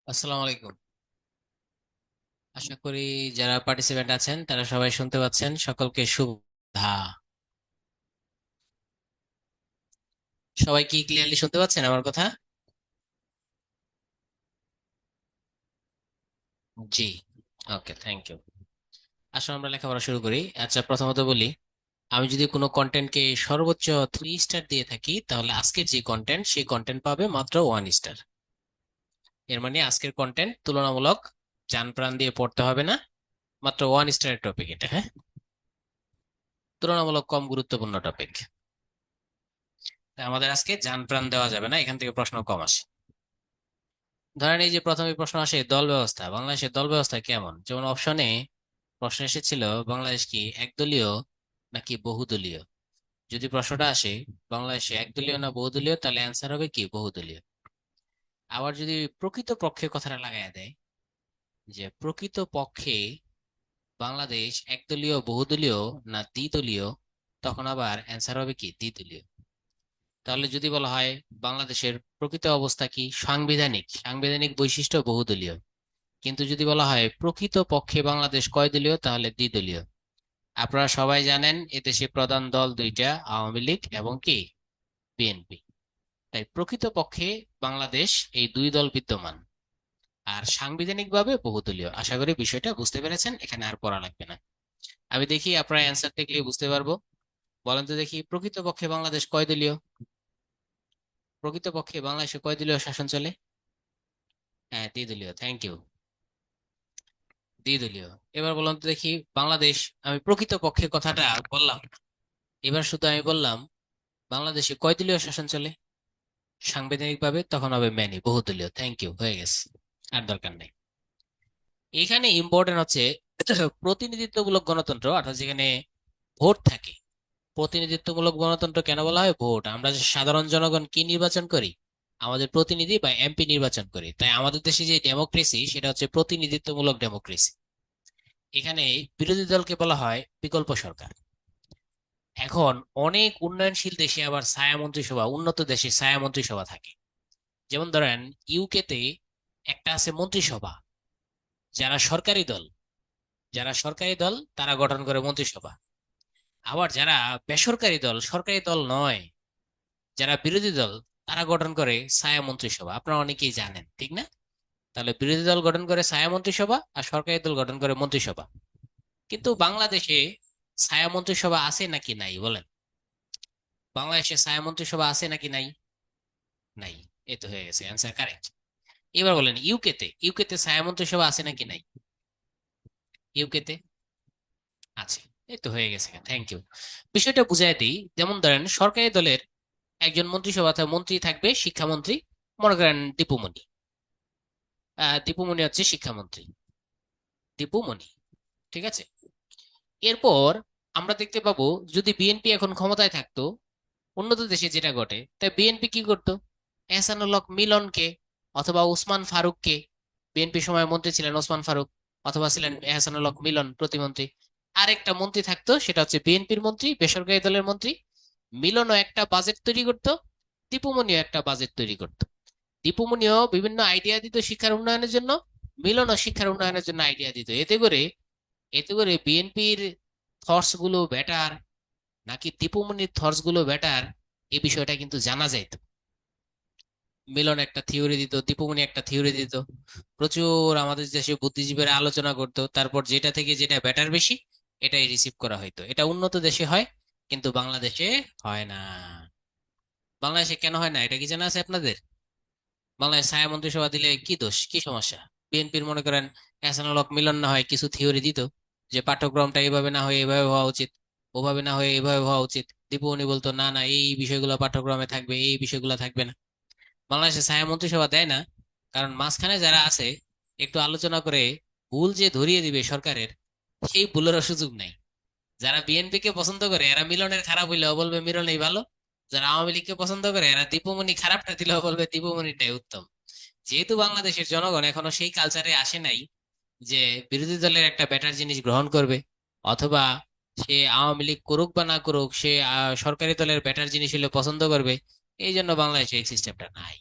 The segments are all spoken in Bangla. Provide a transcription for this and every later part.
আসসালামু আলাইকুম। আশা করি যারা পার্টিসিপেন্ট আছেন তারা সবাই শুনতে পাচ্ছেন। সকলকে শুভা। সবাই কি ক্লিয়ারলি শুনতে পাচ্ছেন আমার কথা? জি। ওকে, থ্যাংক ইউ। আসলে আমরা লেখাপড়া শুরু করি। আচ্ছা, প্রথমত বলি, আমি যদি কোনো কন্টেন্টকে সর্বোচ্চ 3 স্টার দিয়ে থাকি, তাহলে আজকের যে কন্টেন্ট সেই কন্টেন্ট পাবে মাত্র 1 স্টার। এর মানে আজকের কন্টেন্ট তুলনামূলক জান প্রাণ দিয়ে পড়তে হবে না, মাত্র 1 স্টারের টপিক এটা, হ্যাঁ। তুলনামূলক কম গুরুত্বপূর্ণ টপিক। আমাদের আজকে জান প্রাণ দেওয়া যাবে না, এখান থেকে প্রশ্ন কম আসে। ধরেন এই যে প্রথমে প্রশ্ন আসে দল ব্যবস্থা, বাংলাদেশের দল ব্যবস্থা কেমন। যেমন অপশনে প্রশ্ন এসেছিল বাংলাদেশ কি একদলীয় নাকি বহুদলীয়। যদি প্রশ্নটা আসে বাংলাদেশে একদলীয় না বহুদলীয়, তাহলে অ্যান্সার হবে কি বহুদলীয়। আবার যদি প্রকৃত পক্ষে কথাটা লাগাই দেয় যে প্রকৃত পক্ষে বাংলাদেশ একদলীয় বহুদলীয় না দ্বিদলীয়, তখন আবার অ্যান্সার হবে কি দ্বিদলীয়। তাহলে যদি বলা হয় বাংলাদেশের প্রকৃত অবস্থা কি সাংবিধানিক, সাংবিধানিক বৈশিষ্ট্য বহুদলীয়, কিন্তু যদি বলা হয় প্রকৃত পক্ষে বাংলাদেশ কয় দলীয়, তাহলে দ্বিদলীয়। আপনারা সবাই জানেন এদেশে প্রধান দল দুইটা, আওয়ামী লীগ এবং কি বিএনপি। তাই প্রকৃত পক্ষে বাংলাদেশ এই দুই দল বিদ্যমান, আর সাংবিধানিকভাবে বহুদলীয়। আশা করি বিষয়টা বুঝতে পেরেছেন, এখানে আর পড়া লাগবে না। আমি দেখি আপনারা অ্যান্সার দেখলে বুঝতে পারবো। বলেন তো দেখি, প্রকৃত পক্ষে বাংলাদেশ কয় দলীয়? প্রকৃত পক্ষে বাংলাদেশে কয় দলীয় শাসন চলে? হ্যাঁ, দ্বিদলীয়। Thank you. দ্বিদলীয়। এবার বলুন তো দেখি বাংলাদেশ, আমি প্রকৃত পক্ষে কথাটা বললাম, এবার শুধু আমি বললাম বাংলাদেশে কয় দলীয় শাসন চলে সাংবিধানিক ভাবে, তখন হবে ম্যানি বহুদলীয়। থ্যাংক ইউ, হয়ে গেছে, আর দরকার নেই। এখানে ইম্পর্টেন্ট হচ্ছে প্রতিনিধিত্বমূলক গণতন্ত্র, অর্থাৎ যেখানে ভোট থাকে। প্রতিনিধিত্বমূলক গণতন্ত্র কেন বলা হয়? ভোট, আমরা যে সাধারণ জনগণ কি নির্বাচন করি? আমাদের প্রতিনিধি বা এমপি নির্বাচন করি। তাই আমাদের দেশে যে ডেমোক্রেসি সেটা হচ্ছে প্রতিনিধিত্বমূলক ডেমোক্রেসি। এখানে বিরোধী দলকে বলা হয় বিকল্প সরকার। এখন অনেক উন্নয়নশীল দেশে আবার ছায়া মন্ত্রিসভা, উন্নত দেশে ছায়া মন্ত্রিসভা থাকে। যেমন ধরেন ইউকেতে একটা আছে মন্ত্রিসভা, যারা সরকারি দল, যারা সরকারি দল তারা গঠন করে মন্ত্রিসভা। আবার যারা বেসরকারি দল, সরকারি দল নয়, যারা বিরোধী দল, তারা গঠন করে ছায়া মন্ত্রিসভা। আপনারা অনেকেই জানেন, ঠিক না? তাহলে বিরোধী দল গঠন করে ছায়া মন্ত্রিসভা আর সরকারি দল গঠন করে মন্ত্রিসভা। কিন্তু বাংলাদেশে ছায়া মন্ত্রিসভা আছে নাকি নাই বলেন? বাংলাদেশে ছায়া মন্ত্রিসভা আছে নাকি নাই? নাই। এই তো হয়ে গেছে, অ্যান্সার কারেক্ট। এবার বলেন ইউকেতে, ইউকেতে ছায়া মন্ত্রিসভা আছে নাকি নাই? ইউকেতে আছে। এই তো হয়ে গেছে, থ্যাংক ইউ। বিষয়টা বুঝাই দিই। যেমন ধরেন সরকারি দলের একজন মন্ত্রিসভা মন্ত্রী থাকবে, শিক্ষামন্ত্রী। মনে করেন দীপুমণি। দীপুমণি হচ্ছে শিক্ষামন্ত্রী, দীপুমণি। ঠিক আছে। এরপর আমরা দেখতে পাবো যদি বিএনপি এখন ক্ষমতায় থাকতো, উন্নত দেশে যেটা ঘটে, তাই বিএনপি কি করতো? এহসানুল হক মিলনকে অথবা ওসমান ফারুককে, বিএনপি সময় মন্ত্রী ছিলেন ওসমান ফারুক, অথবা ছিলেন এহসানুল হক মিলন প্রতিমন্ত্রী। আরেকটা মন্ত্রী থাকতো, সেটা হচ্ছে বিএনপির মন্ত্রী, বেসরকারি দলের মন্ত্রী। মিলনও একটা বাজেট তৈরি করতো, দীপুমনিও একটা বাজেট তৈরি করতো। দীপুমনিও বিভিন্ন আইডিয়া দিত শিক্ষার উন্নয়নের জন্য, মিলনও শিক্ষার উন্নয়নের জন্য আইডিয়া দিত। এতে করে বিএনপির থটস গুলো বেটার নাকি দীপুমনির থটস গুলো বেটার, এই বিষয়টা কিন্তু জানা যাইত। মিলন একটা থিওরি দিত, দীপুমনি একটা থিওরি দিত। প্রচুর আমাদের দেশে বুদ্ধিজীবীরা আলোচনা করতো, তারপর যেটা থেকে যেটা বেটার বেশি এটাই রিসিভ করা হইতো। এটা উন্নত দেশে হয়, কিন্তু বাংলাদেশে হয় না। বাংলাদেশে কেন হয় না এটা কি জানা আছে আপনাদের? বাংলাদেশ ছায়া মন্ত্রিসভা দিলে কি দোষ, কি সমস্যা? বিএনপির মনে করেন এহসানুল হক মিলন না হয় কিছু থিওরি দিত, যে পাঠ্যক্রমটা এইভাবে না হয়ে এইভাবে হওয়া উচিত, ওভাবে না হয়ে এইভাবে হওয়া উচিত। দীপু উনি বলতো না না, এই বিষয়গুলো পাঠ্যক্রমে থাকবে, এই বিষয়গুলো থাকবে না। বাংলাদেশে ছায়া মন্ত্রিসভা দেয় না, কারণ মাঝখানে যারা আছে একটু আলোচনা করে ভুল যে ধরিয়ে দিবে সরকারের, সেই ভুলেরও সুযোগ নাই। যারা বিএনপি কে পছন্দ করে এরা মিলনের খারাপ হইলেও বলবে মিলনই ভালো, যারা আওয়ামী লীগকে পছন্দ করে এরা দীপুমনি খারাপটা দিলেও বলবে দীপুমনিটাই উত্তম। যেহেতু বাংলাদেশের জনগণ এখনো সেই কালচারে আসে নাই যে বিরোধী দলের একটা বেটার জিনিস গ্রহণ করবে, অথবা সে আওয়ামী লীগ করুক বা না করুক সে সরকারি দলের বেটার জিনিস হলে পছন্দ করবে, এই জন্য বাংলাদেশে এই সিস্টেমটা নাই।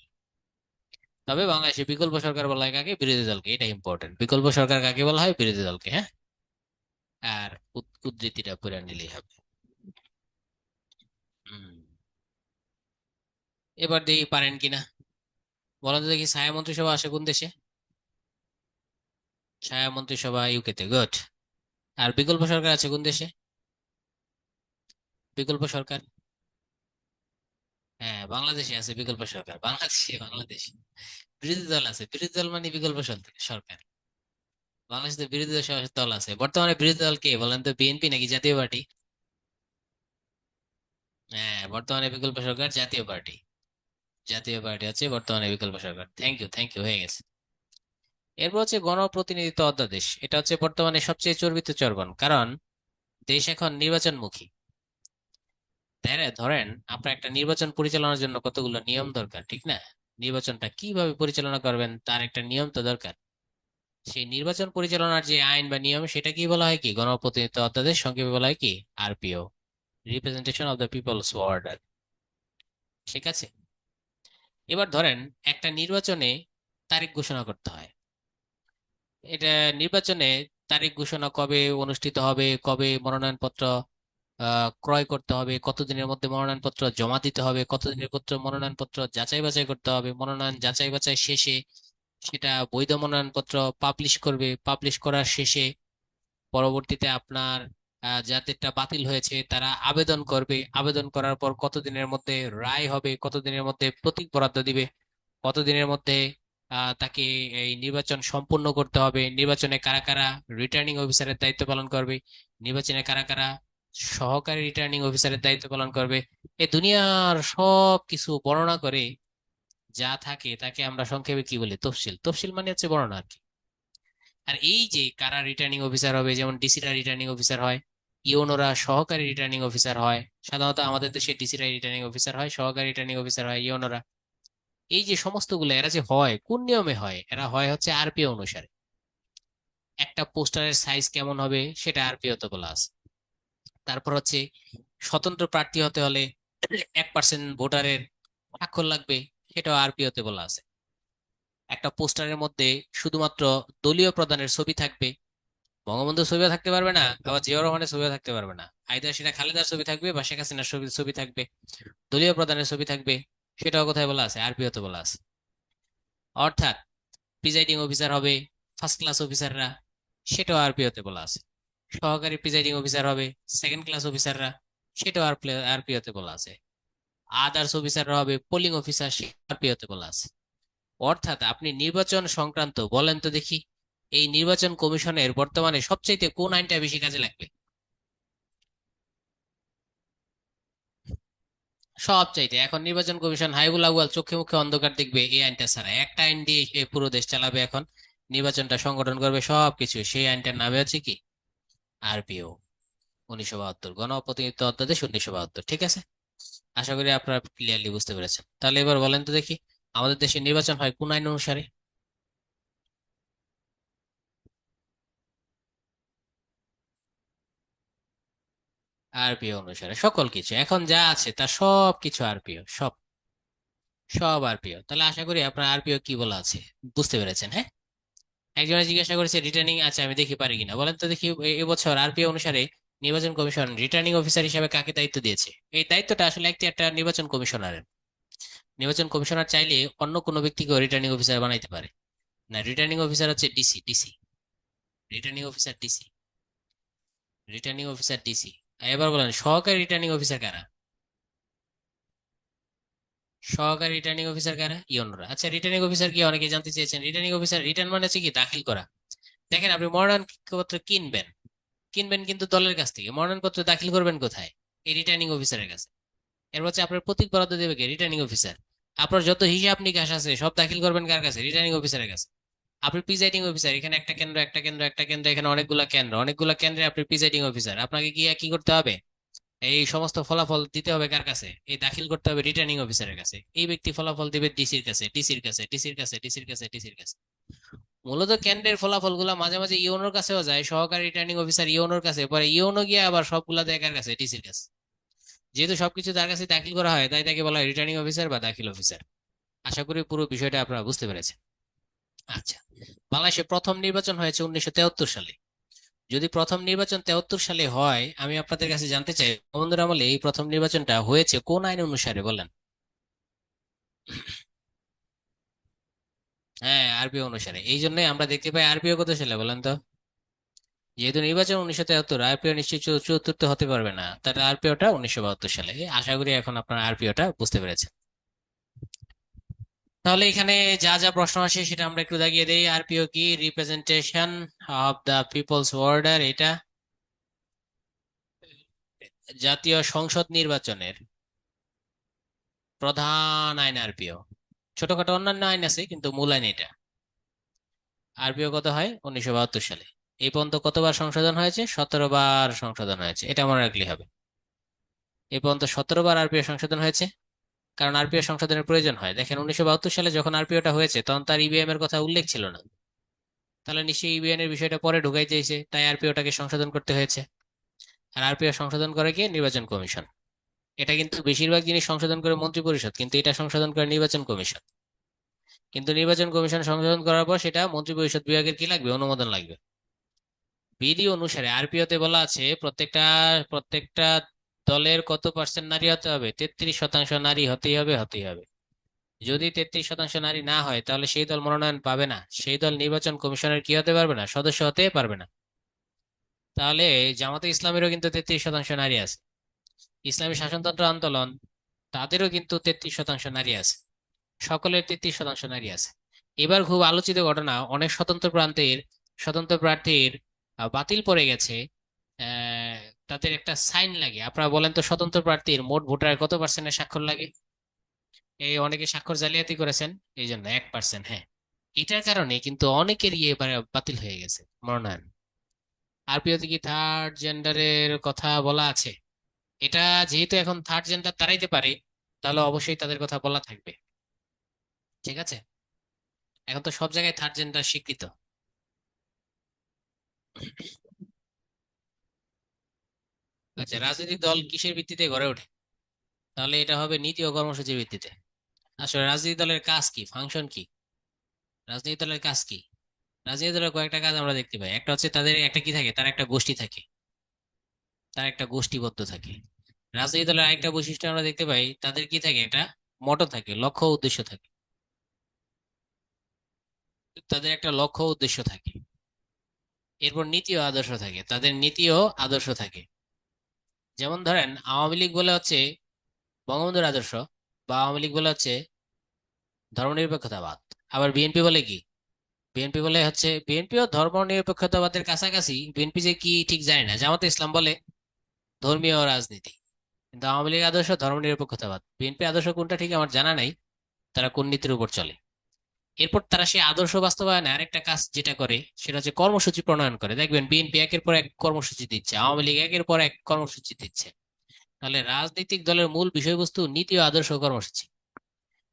তবে বাংলাদেশে বিকল্প সরকার বলা হয় কাকে? বিরোধী দলকে। এটা ইম্পর্টেন্ট, বিকল্প সরকার কাকে বলা হয়? বিরোধী দলকে। হ্যাঁ, আর উদ্ধৃতিটা পড়ে নিলেই হবে। হুম। এবার দেখি পারেন কিনা। বলেন তো দেখি, ছায়া মন্ত্রিসভা আসে কোন দেশে? ছায়া মন্ত্রিসভা ইউকেতে। গুড। আর বিকল্প সরকার আছে কোন দেশে? বিকল্প সরকার, হ্যাঁ বাংলাদেশে আছে বিকল্প সরকার। বাংলাদেশে, বাংলাদেশে বিরোধী দল আছে। বিরোধী দল মানে বিকল্প সরকার। বাংলাদেশে তো বিরোধী দল আছে। বর্তমানে বিরোধী দল কে বলেন তো? বিএনপি নাকি জাতীয় পার্টি? হ্যাঁ, বর্তমানে বিকল্প সরকার জাতীয় পার্টি। জাতীয় পার্টি হচ্ছে বর্তমানে বিকল্প সরকার। থ্যাংক ইউ, থ্যাংক ইউ, হয়ে গেছে। এরপর হচ্ছে গণপ্রতিনিধিত্ব অধ্যাদেশ। এটা হচ্ছে বর্তমানে সবচেয়ে চর্বিত চর্বণ, কারণ দেশ এখন নির্বাচনমুখী। তাই না? ধরেন আপনার একটা নির্বাচন পরিচালনার জন্য কতগুলো নিয়ম দরকার, ঠিক না? নির্বাচনটা কিভাবে পরিচালনা করবেন তার একটা নিয়ম তো দরকার। সেই নির্বাচন পরিচালনার যে আইন বা নিয়ম, সেটা কি বলা হয়? কি গণপ্রতিনিধিত্ব অধ্যাদেশ, সংক্ষেপে বলা হয় কি RPO, representation of the people's order. ঠিক আছে। এবার ধরেন একটা নির্বাচনে তারিখ ঘোষণা করতে হয়। এটা নির্বাচনে তারিখ ঘোষণা, কবে অনুষ্ঠিত হবে, কবে মনোনয়নপত্র ক্রয় করতে হবে, কতদিনের মধ্যে মনোনয়নপত্র জমা দিতে হবে, কতদিনের পত্র মনোনয়নপত্র যাচাই বাছাই করতে হবে, মনোনয়ন যাচাই বাছাই শেষে সেটা বৈধ মনোনয়নপত্র পাবলিশ করবে, পাবলিশ করার শেষে পরবর্তীতে আপনার যাদেরটা বাতিল হয়েছে তারা আবেদন করবে, আবেদন করার পর কতদিনের মধ্যে রায় হবে, কতদিনের মধ্যে প্রতীক বরাদ্দ দিবে, কতদিনের মধ্যে তাকে এই নির্বাচন সম্পূর্ণ করতে হবে, নির্বাচনে কারা কারা রিটার্নিং অফিসারের দায়িত্ব পালন করবে, নির্বাচনে কারা কারা সহকারী রিটার্নিং অফিসারের দায়িত্ব পালন করবে। এই দুনিয়ার সব কিছু বর্ণনা করে যা থাকে তাকে আমরা সংক্ষেপে কি বলি? তফসিল। তফসিল মানে হচ্ছে বর্ণনা আর কি। আর এই যে কারা রিটার্নিং অফিসার হবে, যেমন ডিসিরা রিটার্নিং অফিসার হয়, ইওনোরা সহকারী রিটার্নিং অফিসার হয়। সাধারণত আমাদের দেশে ডিসিরা রিটার্নিং অফিসার হয়, সহকারী রিটার্নিং অফিসার হয় ইওনোরা। এই যে সমস্তগুলো এরা যে হয় কোন নিয়মে হয়? এরা হয় হচ্ছে আরপিও অনুসারে। একটা পোস্টারের সাইজ কেমন হবে সেটা আরপিও তে বলা আছে। তারপর হচ্ছে স্বতন্ত্র প্রার্থী হতে হলে 1% ভোটারের স্বাক্ষর লাগবে, সেটাও আরপিও তে বলা আছে। একটা পোস্টারের মধ্যে শুধুমাত্র দলীয় প্রধানের ছবি থাকবে, বঙ্গবন্ধুর ছবিও থাকতে পারবে না, আবার জিয়াউর রহমানের ছবিও থাকতে পারবে না। আইদার সেটা খালেদার ছবি থাকবে বা শেখ হাসিনার ছবি ছবি থাকবে, দলীয় প্রধানের ছবি থাকবে। সেটাও কোথায় বলা আছে? আরপিও তে বলা আছে। অর্থাৎ প্রিজাইডিং অফিসার হবে ফার্স্ট ক্লাস অফিসাররা, সেটাও আরপিও তে বলা আছে। সহকারী প্রিজাইডিং অফিসার হবে সেকেন্ড ক্লাস অফিসাররা, সেটাও আরপিও তে বলা আছে। আদার্স অফিসাররা হবে পোলিং অফিসার, সে আরপিও তে বলা আছে। অর্থাৎ আপনি নির্বাচন সংক্রান্ত বলেন তো দেখি, এই নির্বাচন কমিশনের বর্তমানে সবচাইতে কোন আইনটা বেশি কাজে লাগবে? সব চাইতে এখন নির্বাচন কমিশন হাইবুল আউয়াল চোখে মুখে অন্ধকার দেখবে এই আইনটা ছাড়া। একটা আইন দিয়ে সে পুরো দেশ চালাবে এখন, নির্বাচনটা সংগঠন করবে সবকিছু। সেই আইনটার নামে হচ্ছে কি আরপিও, 1972, গণপ্রতিনিধিত্ব অধ্যাদেশ 1972। ঠিক আছে, আশা করি আপনারা ক্লিয়ারলি বুঝতে পেরেছেন। তাহলে এবার বলেন তো দেখি, আমাদের দেশে নির্বাচন হয় কোন আইন অনুসারে? আরপিও অনুসারে সকল কিছু, এখন যা আছে তা সব কিছু আরপিও, সব সব আরপিও। তাহলে আশা করি আপনার আরপিও কি বলা আছে বুঝতে পেরেছেন। হ্যাঁ, একজনে জিজ্ঞাসা করেছে রিটার্নিং, আচ্ছা আমি দেখি পারি কিনা। বলেন তো দেখি, এবছর আরপিও অনুসারে নির্বাচন কমিশন রিটার্নিং অফিসার হিসেবে কাকে দায়িত্ব দিয়েছে? এই দায়িত্বটা আসলে একটা নির্বাচন কমিশনারের। নির্বাচন কমিশনার চাইলে অন্য কোনো ব্যক্তিকেও রিটার্নিং অফিসার বানাইতে পারে। না, রিটার্নিং অফিসার হচ্ছে DC, DC, returning officer DC, returning officer DC. এবার বলেন সহকারী রিটার্নিং অফিসার কারা? সহকারী রিটার্নিং অফিসার কারা? ইউনরা। আচ্ছা, রিটার্নিং অফিসার কি অনেকে জানতে চেয়েছেন। রিটার্নিং অফিসার, রিটার্ন মানে হচ্ছে কি দাখিল করা। দেখেন আপনি মনোনয়নপত্র কিনবেন, কিনবেন কিন্তু দলের কাছ থেকে, মনোনয়নপত্র দাখিল করবেন কোথায়? এই রিটার্নিং অফিসারের কাছে। এরপর হচ্ছে আপনার প্রতীক বরাদ্দ দেবে কে? Returning officer. আপনার যত হিসাব নিকাশ আছে সব দাখিল করবেন কার কাছে? রিটার্নিং অফিসারের কাছে। আপনি প্রিজাইডিং অফিসার, এখানে একটা কেন্দ্র, একটা কেন্দ্র, একটা কেন্দ্র, এখানে অনেকগুলা কেন্দ্র, অনেকগুলা কেন্দ্রে আপনি প্রিজাইডিং অফিসার। আপনাকে গিয়ে কি করতে হবে? এই সমস্ত ফলাফল দিতে হবে কার কাছে? এই দাখিল করতে হবে রিটার্নিং অফিসারের কাছে। এই ব্যক্তি ফলাফল দিবে ডিসির কাছে, ডিসির কাছে, ডিসির কাছে, ডিসির কাছে, ডিসির কাছে। মূলত কেন্দ্রের ফলাফল গুলা মাঝে মাঝে ইওনোর কাছেও যায়, সহকারী রিটার্নিং অফিসার ইওনোর কাছে, পরে ইওনো গিয়ে আবার সবগুলা দেয় কার কাছে? ডিসির কাছে। যেহেতু সবকিছু তার কাছে দাখিল করা হয়, তাই তাকে বলা হয় রিটার্নিং অফিসার বা দাখিল অফিসার। আশা করি পুরো বিষয়টা আপনারা বুঝতে পেরেছেন। আচ্ছা, বাংলাদেশে প্রথম নির্বাচন হয়েছে 1973 সালে। যদি প্রথম নির্বাচন 73 সালে হয়, আমি আপনাদের কাছে জানতে চাই বঙ্গবন্ধুর আমলে এই প্রথম নির্বাচনটা হয়েছে কোন আইন অনুসারে বলেন? হ্যাঁ, আরপিও অনুসারে। এই জন্যই আমরা দেখতে পাই আরপিও কত সালে বলেন তো? যেহেতু নির্বাচন 1973, আরপিও নিশ্চয়ই 74 তো হতে পারবে না, তার আরপিওটা 1972 সালে। আশা করি এখন আপনার আরপিওটা বুঝতে পেরেছেন। তাহলে এখানে যা যা প্রশ্ন আসে সেটা আমরা একটু দাগিয়ে দেই। আরপিও কি? Representation of the people's order, এটা জাতীয় সংসদ নির্বাচনের প্রধান আইন আরপিও। ছোটখাটো অন্যান্য আইন আছে কিন্তু মূল আইন এটা। আরপিও কত হয়? 1972 সালে। এই পর্যন্ত কতবার সংশোধন হয়েছে? 17 বার সংশোধন হয়েছে, এটা মনে রাখলে হবে। এই পর্যন্ত 17 বার আরপিও সংশোধন হয়েছে। কারণ আরপিও সংশোধনের প্রয়োজন হয়। দেখেন, 1972 সালে যখন আরপিওটা হয়েছে তখন তার ইভিএম এর কথা উল্লেখ ছিল না। তাহলে নিশ্চয়ই ইভিএম এর বিষয়টা পরে ঢুকাই দিয়েছে, তাই আরপিওটাকে সংশোধন করতে হয়েছে। আর আরপিও সংশোধন করে কি? নির্বাচন কমিশন। এটা কিন্তু বেশিরভাগ জিনিস সংশোধন করে মন্ত্রিপরিষদ, কিন্তু এটা সংশোধন করে নির্বাচন কমিশন। কিন্তু নির্বাচন কমিশন সংশোধন করার পর সেটা মন্ত্রিপরিষদ বিভাগের কি লাগবে? অনুমোদন লাগবে। বিধি অনুসারে আরপিওতে বলা আছে প্রত্যেকটা প্রত্যেকটা দলের কত পার্সেন্ট নারী হতে হবে? 33% নারী হতেই হবে, হতেই হবে। যদি 33% নারী না হয় তাহলে সেই দল মনোনয়ন পাবে না, সেই দল নির্বাচন কমিশনের কি হতে পারবে না? সদস্য হতে পারবে না। তাহলে জামাতে ইসলামেরও কিন্তু 33% নারী আছে। ইসলামী শাসনতন্ত্র আন্দোলন, তাদেরও কিন্তু 33% নারী আছে। সকলের 33% নারী আছে। এবার খুব আলোচিত ঘটনা, অনেক স্বতন্ত্র প্রার্থীর বাতিল পড়ে গেছে। আহ, তাদের একটা সাইন লাগে। আপনারা বলেন তো, স্বতন্ত্র প্রার্থীর মোট ভোটারের কত পার্সেন্টের স্বাক্ষর লাগে? এই অনেকে স্বাক্ষর জালিয়াতি করেছেন, এই জন্য 1%। হ্যাঁ, এটার কারণে কিন্তু অনেকের এবারে বাতিল হয়ে গেছে মনোনয়ন। আরপিওতে কি থার্ড জেন্ডারের কথা বলা আছে? এটা যেহেতু এখন থার্ড জেন্ডার তারাইতে পারে, তাহলে অবশ্যই তাদের কথা বলা থাকবে। ঠিক আছে, এখন তো সব জায়গায় থার্ড জেন্ডার স্বীকৃত। আচ্ছা, রাজনৈতিক দল কিসের ভিত্তিতে গড়ে ওঠে? তাহলে এটা হবে নীতি ও কর্মসূচির ভিত্তিতে। আসলে রাজনৈতিক দলের কাজ কি, ফাংশন কি? রাজনৈতিক দলের কাজ কি? রাজনৈতিক দলের কয়েকটা কাজ আমরা দেখতে পাই। একটা হচ্ছে তাদের একটা কি থাকে, তার একটা গোষ্ঠী থাকে, তার একটা গোষ্ঠীবদ্ধ থাকে। রাজনৈতিক দলের আরেকটা বৈশিষ্ট্য আমরা দেখতে পাই, তাদের কি থাকে, একটা মটো থাকে, লক্ষ্য ও উদ্দেশ্য থাকে। তাদের একটা লক্ষ্য ও উদ্দেশ্য থাকে। এরপর নীতি ও আদর্শ থাকে, তাদের নীতি ও আদর্শ থাকে। যেমন ধরেন, আওয়ামী লীগ বলে হচ্ছে বঙ্গবন্ধুর আদর্শ, বা আওয়ামী লীগ বলে হচ্ছে ধর্মনিরপেক্ষতাবাদ। আবার বিএনপি বলে কি? বিএনপি বলে হচ্ছে, বিএনপিও ধর্মনিরপেক্ষতাবাদের কাছাকাছি, বিএনপি যে কি ঠিক জানি না। জামাতে ইসলাম বলে ধর্মীয় রাজনীতি। কিন্তু আওয়ামী লীগ আদর্শ ধর্মনিরপেক্ষতাবাদ। বিএনপি আদর্শ কোনটা ঠিক আমার জানা নাই, তারা কোন নীতির উপর চলে। এরপর তারা সেই আদর্শ বাস্তবায়নে আরেকটা কাজ যেটা করে সেটা হচ্ছে কর্মসূচি প্রণয়ন করে। দেখবেন বিএনপি একের পর এক কর্মসূচি দিচ্ছে, আওয়ামী লীগ একের পর এক কর্মসূচি দিচ্ছে। তাহলে রাজনৈতিক দলের মূল বিষয়বস্তু নীতি ও আদর্শ কর্মসূচি।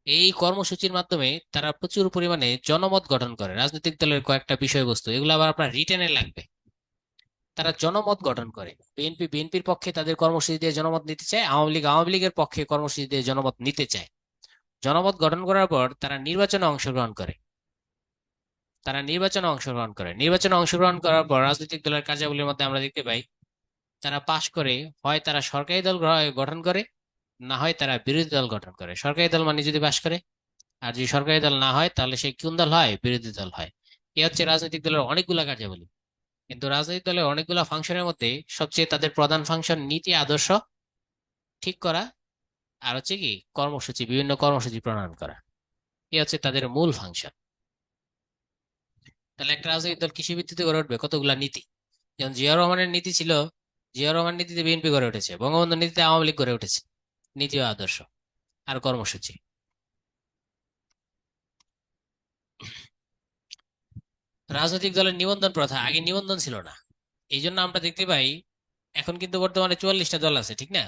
এই কর্মসূচির মাধ্যমে তারা প্রচুর পরিমাণে জনমত গঠন করে। রাজনৈতিক দলের কয়েকটা বিষয়বস্তু, এগুলো আবার আপনার রিটেনে লাগবে। তারা জনমত গঠন করে। বিএনপি বিএনপির পক্ষে তাদের কর্মসূচি দিয়ে জনমত নিতে চায়, আওয়ামী লীগ আওয়ামী লীগের পক্ষে কর্মসূচি দিয়ে জনমত নিতে চায়। জনমত গঠন করার পর তারা নির্বাচনে অংশগ্রহণ করে। নির্বাচনে অংশগ্রহণ করার পর রাজনৈতিক দলের কার্যাবলীর মধ্যে আমরা দেখতে পাই তারা পাশ করে, হয় তারা সরকারি দল গঠন করে, না হয় তারা বিরোধী দল গঠন করে। সরকারি দল মানে যদি পাশ করে, আর যদি সরকারি দল না হয় তাহলে সে কোন দল হয়? বিরোধী দল হয়। এ হচ্ছে রাজনৈতিক দলের অনেকগুলা কার্যাবলী। কিন্তু রাজনৈতিক দলের অনেকগুলা ফাংশনের মধ্যে সবচেয়ে তাদের প্রধান ফাংশন নীতি আদর্শ ঠিক করা, আর হচ্ছে কি বিভিন্ন কর্মসূচি প্রণয়ন করা। এ হচ্ছে তাদের মূল ফাংশন। তাহলে একটা রাজনৈতিক দল কৃষি ভিত্তিতে গড়ে উঠবে কতগুলা নীতি। যেমন জিয়া রহমানের নীতি ছিল, জিয়া রহমান নীতিতে বিএনপি গড়ে উঠেছে, বঙ্গবন্ধুর নীতিতে আওয়ামী লীগ গড়ে উঠেছে। নীতি ও আদর্শ আর কর্মসূচি। রাজনৈতিক দলের নিবন্ধন প্রথা, আগে নিবন্ধন ছিল না। এই জন্য আমরা দেখতে পাই এখন কিন্তু বর্তমানে 44টা দল আছে, ঠিক না?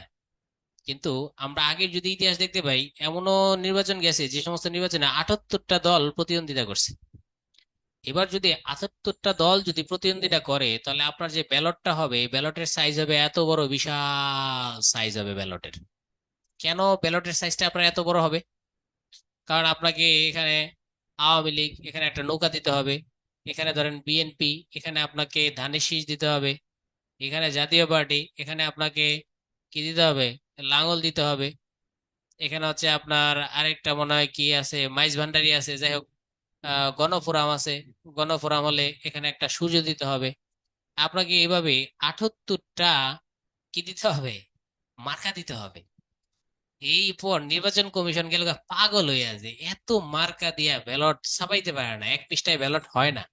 কিন্তু আমরা আগের যদি ইতিহাস দেখতে পাই, এমনও নির্বাচন গেছে যে সমস্ত নির্বাচনে 78টা দল প্রতিদ্বন্দ্বিতা করছে। এবার যদি 78টা দল যদি প্রতিদ্বন্দ্বিতা করে, তাহলে আপনার যে ব্যালটটা হবে, ব্যালটের সাইজ হবে এত বড়, বিশাল সাইজ হবে ব্যালটের। কেন ব্যালটের সাইজটা আপনার এত বড় হবে? কারণ আপনাকে এখানে আওয়ামী লীগ, এখানে একটা নৌকা দিতে হবে, এখানে ধরেন বিএনপি, এখানে আপনাকে ধানের শীষ দিতে হবে, এখানে জাতীয় পার্টি, এখানে আপনাকে কি দিতে হবে, লাঙ্গল দিতে হবে, এখানে হচ্ছে আপনার আরেকটা মনে হয় কি আছে, মাইজ ভান্ডারি আছে, যাই হোক, গণফোরাম আছে, গণফোরাম হলে এখানে একটা সূর্য দিতে হবে। আপনাকে এভাবে 78টা কি দিতে হবে, মার্কা দিতে হবে। এই পর নির্বাচন কমিশন গেল গা পাগল হয়ে আছে, এত মার্কা দিয়া ব্যালট ছাপাইতে পারে না, এক পৃষ্ঠায় ব্যালট হয় না।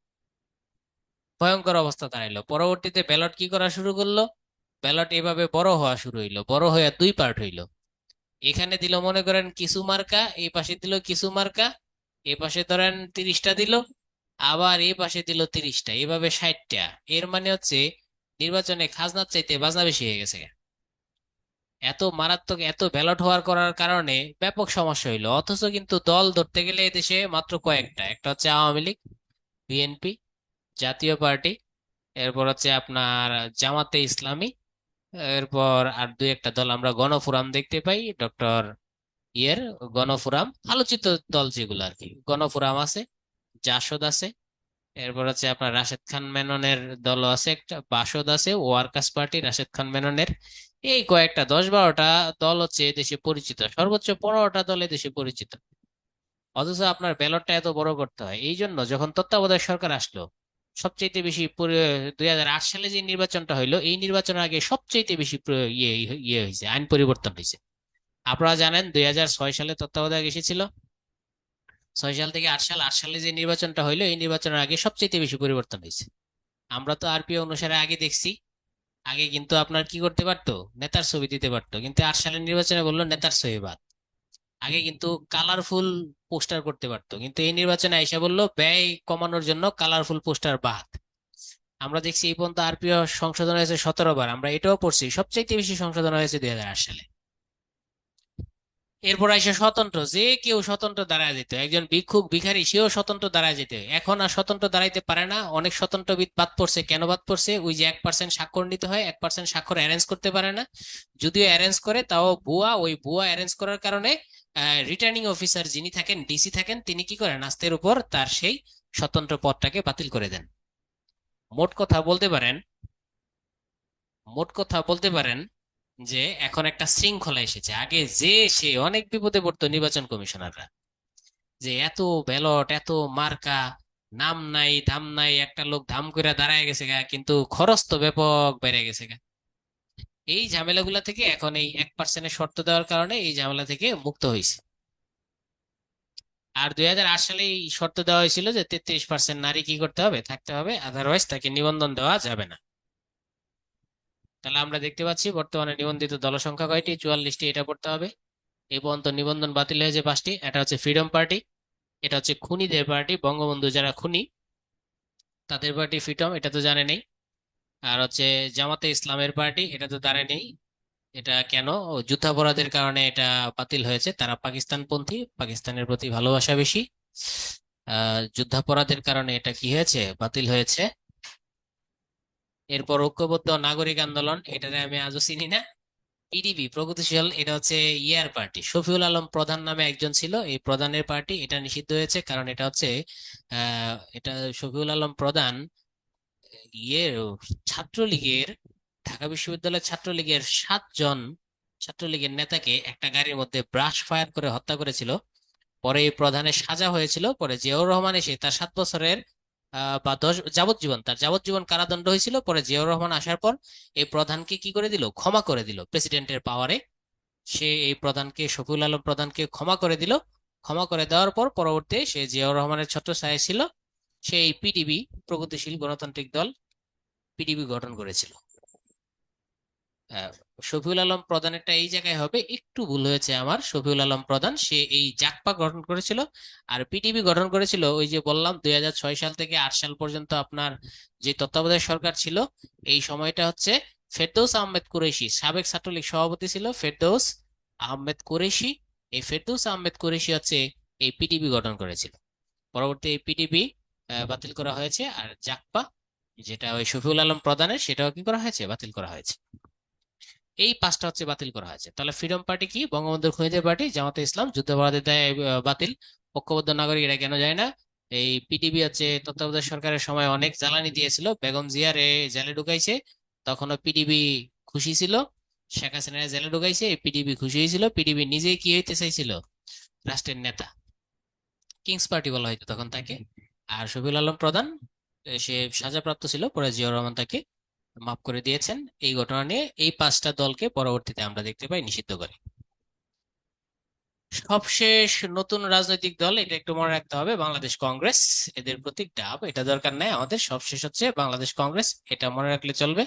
ভয়ঙ্কর অবস্থা দাঁড়াইলো। পরবর্তীতে ব্যালট কি করা শুরু করলো, ব্যালট এভাবে বড় হওয়া শুরু হইলো, বড় হয়ে দুই পার্ট হইলো। এখানে দিল মনে করেন কিছু মার্কা, এই পাশে দিল কিছু মার্কা, এ পাশে ধরেন 30টা দিল, আবার এই পাশে দিল 30টা, এভাবে 60টা। এর মানে হচ্ছে নির্বাচনে খাজনার চাইতে বাজনা বেশি হয়ে গেছে। এত মারাত্মক, এত ব্যালট হওয়ার করার কারণে ব্যাপক সমস্যা হইলো। অথচ কিন্তু দল ধরতে গেলে এদেশে মাত্র কয়েকটা, একটা হচ্ছে আওয়ামী লীগ, বিএনপি, জাতীয় পার্টি, এরপর হচ্ছে আপনার জামাতে ইসলামী, এরপর আর দুই একটা দল আমরা গণফোরাম দেখতে পাই, ডক্টর ইয়ের গণফোরাম, আলোচিত দল যেগুলো আর কি, গণফোরাম আছে, জাসদ আছে, এরপর হচ্ছে আপনার রাশেদ খান মেননের দলও আছে, একটা বাসদ আছে, ওয়ার্কার্স পার্টি রাশেদ খান মেননের। এই কয়েকটা 10-12টা দল হচ্ছে দেশে পরিচিত, সর্বোচ্চ 15টা দল দেশে পরিচিত। অথচ আপনার ব্যালটটা এত বড় করতে হয়। এই জন্য যখন তত্ত্বাবধায়ক সরকার আসলো, সবচেয়ে বেশি 2008 সালে যে নির্বাচনটা হইলো, এই নির্বাচনের আগে সবচেয়ে বেশি ইয়ে হয়েছে, আইন পরিবর্তন হয়েছে। আপনারা জানেন 2006 সালে তত্ত্বাবধায়ক এসেছিল, 6 সাল থেকে 8 সাল, 8 সালে যে নির্বাচনটা হইলো, এই নির্বাচনের আগে সবচেয়ে বেশি পরিবর্তন হয়েছে। আমরা তো আরপিও অনুসারে আগে দেখছি, আগে কিন্তু আপনার কি করতে পারতো, নেতার ছবি দিতে পারতো, কিন্তু 8 সালের নির্বাচনে বললো নেতার ছবি বাদ। আগে কিন্তু কালারফুল পোস্টার করতে পারতো, কিন্তু এই নির্বাচনে আইসা বললো ব্যয় কমানোর জন্য কালারফুল পোস্টার বাদ। আমরা দেখছি এই পর্যন্ত আরপিও সংশোধন হয়েছে 17 বার, আমরা এটাও পড়ছি সবচাইতে বেশি সংশোধন হয়েছে 2008 সালে। এরপর এসে স্বতন্ত্র, যে কেউ স্বতন্ত্র দাঁড়ায় যেত, একজন ভিক্ষুক ভিখারি সেও স্বতন্ত্র দাঁড়ায় যেত, এখন আর স্বতন্ত্র দাঁড়াইতে পারে না। অনেক স্বতন্ত্রবিদ বাদ পড়ছে, কেন বাদ পড়ছে, ওই যে 1% স্বাক্ষর নিতে হয়, 1% স্বাক্ষর অ্যারেঞ্জ করতে পারে না, যদিও অ্যারেঞ্জ করে তাও ভুয়া, ওই ভুয়া অ্যারেঞ্জ করার কারণে রিটার্নিং অফিসার যিনি থাকেন, ডিসি থাকেন, তিনি কি করেন, আস্তের উপর তার সেই স্বতন্ত্র পদটাকে বাতিল করে দেন। মোট কথা বলতে পারেন, মোট কথা বলতে পারেন যে এখন একটা শৃঙ্খলা এসেছে। আগে যে সে অনেক বিপদে পড়তো নির্বাচন কমিশনাররা, যে এত ব্যালট, এত মার্কা, নাম নাই ধাম নাই, একটা লোক ধাম করে দাঁড়ায় গেছে গা, কিন্তু খরচ তো ব্যাপক বেড়ে গেছে গা। এই ঝামেলাগুলা থেকে এখন এই 1%-এর শর্ত দেওয়ার কারণে এই ঝামেলা থেকে মুক্ত হয়েছে। আর 2008 সালে এই শর্ত দেওয়া হয়েছিল যে 33% নারী কি করতে হবে, থাকতে হবে, আদারওয়াইজ তাকে নিবন্ধন দেওয়া যাবে না। তাহলে আমরা দেখতে পাচ্ছি বর্তমানে নিবন্ধিত দলসংখ্যা কয়টি, 44টি, এটা পড়তে হবে। এই পর্যন্ত নিবন্ধন বাতিল হয়েছে 5টি। এটা হচ্ছে ফ্রিডম পার্টি, এটা হচ্ছে খুনিদের পার্টি, বঙ্গবন্ধু যারা খুনি তাদের পার্টি ফ্রিডম, এটা তো জানে নেই। আর হচ্ছে জামাতে ইসলামের পার্টি, এটা তো জানে নেই। এটা কেন, ও যুদ্ধাপরাধের কারণে এটা বাতিল হয়েছে, তারা পাকিস্তানপন্থী, পাকিস্তানের প্রতি ভালোবাসা বেশি। যুদ্ধাপরাধের কারণে এটা কি হয়েছে, বাতিল হয়েছে। এরপর ঐক্যবদ্ধ নাগরিক আন্দোলন, এটারে আমি আজও চিনি না। পিডিপি প্রগতিশীল, এটা হচ্ছে ইয়ার পার্টি, শফিউল আলম প্রধান নামে একজন ছিল, এই প্রধানের পার্টি, এটা নিষিদ্ধ হয়েছে কারণ এটা হচ্ছে এটা শফিউল আলম প্রধান ইয়ে ছাত্রলীগের, ঢাকা বিশ্ববিদ্যালয়ের ছাত্রলীগের 7 জন ছাত্রলীগের নেতাকে একটা গাড়ির মধ্যে ব্রাশ ফায়ার করে হত্যা করেছিল। পরে এই প্রধানের সাজা হয়েছিল, পরে জিয়াউর রহমান এসে তার 7 বছরের বা যাবজ্জীবন, তার যাবজ্জীবন কারাদণ্ড হয়েছিল। পরে জিয়াউর রহমান আসার পর এই প্রধানকে কি করে দিল, ক্ষমা করে দিল প্রেসিডেন্টের পাওয়ারে। সে এই প্রধানকে, শফিউল আলম প্রধানকে ক্ষমা করে দিল। ক্ষমা করে দেওয়ার পর পরবর্তী সে জিয়াউর রহমানের ছত্রছায়ায় ছিল, সেই পিডিবি, প্রগতিশীল গণতান্ত্রিক দল, পিডিবি গঠন করেছিল। আহ, শফিউল আলম প্রধানেরটা এই জায়গায় হবে, একটু ভুল হয়েছে আমার, শফিউল আলম প্রধান সে এই জাকপা গঠন করেছিল। আর পিটিবি গঠন করেছিল ওই যে বললাম 2006 সাল থেকে 8 সাল পর্যন্ত আপনার যে তত্ত্বাবধায়ক সরকার ছিল, এই সময়টা হচ্ছে ফেরদৌস আহমেদ কুরেশি, সাবেক ছাত্রলীগ সভাপতি ছিল ফেরদৌস আহমেদ কুরেশি। এই ফেরদৌস আহমেদ কুরেশি হচ্ছে এই পিটিবি গঠন করেছিল। পরবর্তী এই পিটিবি বাতিল করা হয়েছে, আর জাকপা যেটা ওই শফিউল আলম প্রধানের, সেটাও কি করা হয়েছে, বাতিল করা হয়েছে। এই পাঁচটা হচ্ছে বাতিল করা হয়েছে। তাহলে ফ্রিডম পার্টি কি? বঙ্গবন্ধুর খুনিদের পার্টি, জামাতে ইসলাম, যুদ্ধাপরাধীদের দায় বাতিল, ঐক্যবদ্ধ নাগরিক এরা কেন যায় না, এই পিডিবি হচ্ছে তত্ত্বাবধায়ক সরকারের সময় অনেক জ্বালানি দিয়েছিল, বেগম জিয়ারে জেলে ঢুকাইছে, তখনও পিডিবি খুশি ছিল, শেখ হাসিনা জেলে ঢুকাইছে, পিডিবি খুশি হয়েছিল, পিডিবি নিজেই কি হইতে চাইছিল, রাষ্ট্রের নেতা, কিংস পার্টি বলা হয়তো তখন তাকে। আর শফিউল আলম প্রধান, সে সাজাপ্রাপ্ত ছিল, পরে জিয়াউর রহমান তাকে মাফ করে দিয়েছেন। এই ঘটনা নিয়ে এই পাঁচটা দলকে পরবর্তীতে আমরা দেখতে পাই নিষিদ্ধ করে। সবশেষ নতুন রাজনৈতিক দল, এটা একটু মনে রাখতে হবে, বাংলাদেশ কংগ্রেস। এদের প্রতীক ডাব, এটা দরকার নাই আমাদের, সবশেষ হচ্ছে বাংলাদেশ কংগ্রেস, এটা মনে রাখলে চলবে।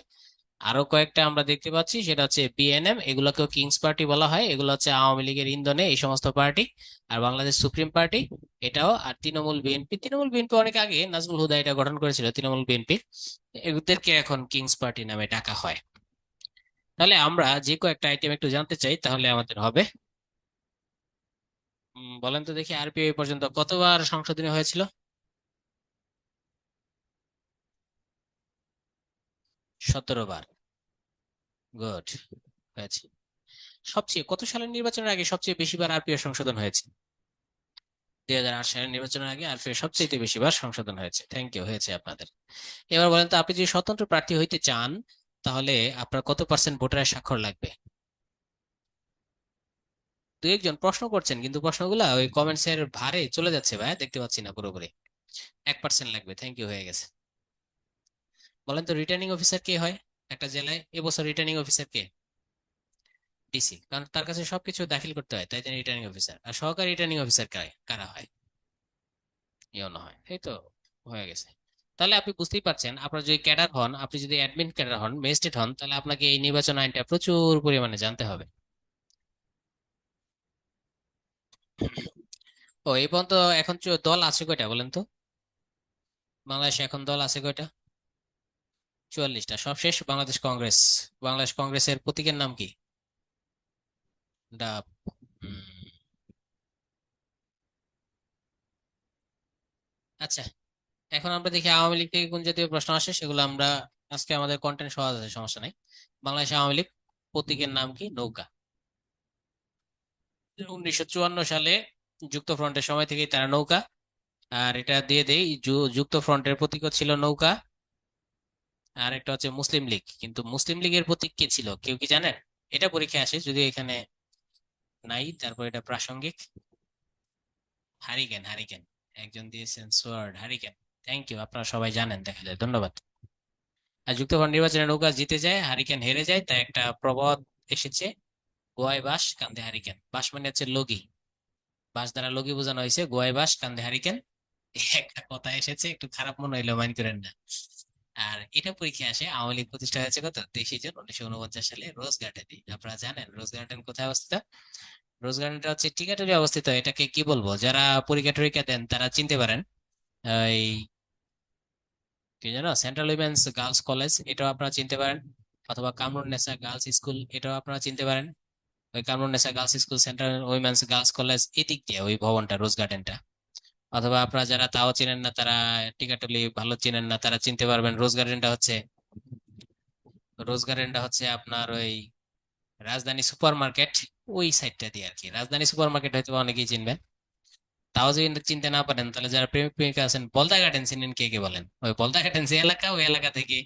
আরো কয়েকটা আমরা দেখতে পাচ্ছি, সেটা হচ্ছে বিএনএম, এগুলোকেও কিংস পার্টি বলা হয়, এগুলো হচ্ছে আওয়ামী লীগের ইন্ধনে এই সমস্ত পার্টি। আর বাংলাদেশ সুপ্রিম পার্টি, এটাও। আর তৃণমূল বিএনপি, তৃণমূল বিএনপি অনেক আগে নাজমুল হুদা এটা গঠন করেছিল, তৃণমূল বিএনপি, এদেরকে এখন কিংস পার্টি নামে ডাকা হয়। তাহলে আমরা যে কয়েকটা আইটেম একটু জানতে চাই, তাহলে আমাদের হবে। বলেন তো দেখি, আরপিও পর্যন্ত কতবার সংশোধনী হয়েছিল? 17 বার। গুড, হয়েছে। সবচেয়ে কত সালের নির্বাচনের আগে সবচেয়ে বেশিবার আরপিও সংশোধন হয়েছে? 2008 সালের নির্বাচনের আগে আরপিও সবচেয়ে বেশিবার সংশোধন হয়েছে। থ্যাংক ইউ, হয়েছে আপনাদের। এবার বলেন তো, আপনি যদি স্বতন্ত্র প্রার্থী হইতে চান, তাহলে আপনার কত পার্সেন্ট ভোটারের স্বাক্ষর লাগবে? দু একজন প্রশ্ন করছেন, কিন্তু প্রশ্নগুলা ওই কমেন্টস এর ভারে চলে যাচ্ছে ভাই, দেখতে পাচ্ছি না পুরোপুরি। 1% লাগবে, থ্যাংক ইউ, হয়ে গেছে। বলেন তো, রিটার্নিং অফিসার কে হয় একটা জেলায় এবছর? রিটার্নিং অফিসার কে? ডিসি, কারণ তার কাছে সবকিছু দাখিল করতে হয়, তাই তিনি রিটার্নিং অফিসার। আর সহকারী রিটার্নিং অফিসার কারা হয়? ইউনো হয়, এই তো, হয়ে গেছে। তাহলে আপনি বুঝতেই পারছেন, আপনার যদি ক্যাডার হন, আপনি যদি অ্যাডমিন ক্যাডার হন, ম্যাজিস্ট্রেট হন, তাহলে আপনাকে এই নির্বাচন আইনটা প্রচুর পরিমাণে জানতে হবে। ও, এই পর্যন্ত এখন দল আছে কয়টা বলেন তো? বাংলাদেশে এখন দল আছে কয়টা? 44টা। সবশেষ বাংলাদেশ কংগ্রেস। বাংলাদেশ কংগ্রেসের প্রতীকের নাম কি? ডাব। হুম, আচ্ছা, এখন আমরা দেখি আওয়ামী লীগ থেকে কোন জাতীয় প্রশ্ন আসে, সেগুলো আমরা, আজকে আমাদের কন্টেন্ট সহজ আছে, সমস্যা নাই। বাংলাদেশ আওয়ামী লীগ প্রতীকের নাম কি? নৌকা। 1954 সালে যুক্ত ফ্রন্টের সময় থেকেই তারা নৌকা। আর এটা দিয়ে দেই, যুক্ত ফ্রন্টের প্রতীকও ছিল নৌকা। আর একটা হচ্ছে মুসলিম লীগ, কিন্তু মুসলিম লীগের প্রতীক কে ছিল কেউ কি জানেন? এটা পরীক্ষায় আসে, যদি এখানে নাই, তারপর এটা প্রাসঙ্গিক। Hurricane, hurricane. একজন দিয়েছেন সোয়ার্ড, হারিকেন। থ্যাংক ইউ, আপনারা সবাই জানেন দেখা যায়, ধন্যবাদ। আর যুক্তফ্রন্ট নির্বাচনে নৌকা জিতে যায়, হারিকেন হেরে যায়, তাই একটা প্রবাদ এসেছে, গোয়ায় বাঁশ কান্দে হারিকেন। বাঁশ মানে হচ্ছে লগি, বাঁশ দ্বারা লগি বোঝানো হয়েছে, গোয়ায় বাঁশ কান্দে হারিকেন। একটা কথা এসেছে, একটু খারাপ মনে হইলো মাইন্ড করেন না। আর এটা পরীক্ষায় আসে, আওয়ামী লীগ প্রতিষ্ঠা হয়েছে কত? 23 জন 1949 সালে রোজ গার্ডেনে। আপনারা জানেন রোজ গার্ডেন কোথায় অবস্থিত? রোজ গার্ডেনটা হচ্ছে টিকাটুলি অবস্থিত। এটাকে কি বলবো, যারা পরীক্ষা টরীক্ষা দেন তারা চিনতে পারেন। এই কি জানো, সেন্ট্রাল উইমেন্স গার্লস কলেজ, এটাও আপনারা চিনতে পারেন। অথবা কামরুন্নেসা গার্লস স্কুল, এটাও আপনারা চিনতে পারেন। ওই Kamrunnessa girls school, central women's girls college, এদিক দিয়ে ওই ভবনটা, রোজ গার্ডেনটা। অথবা আপনারা যারা তাও চিনেন না, তারা টিকাটুলি ভালো চিনেন না, তারা চিনতে পারবেন রোজ গার্ডেনটা হচ্ছে আপনার ওই রাজধানী সুপার মার্কেট, ওই সাইডটা দিয়ে আর কি। রাজধানী সুপার মার্কেট হয়তো অনেকেই চিনবেন। তাও যদি চিনতে না পারেন, তাহলে যারা প্রেমিক প্রেমিকা আছেন, বলদা গার্ডেন চিনেন কে কে বলেন? ওই বলদা গার্ডেন যে এলাকা, ওই এলাকা থেকে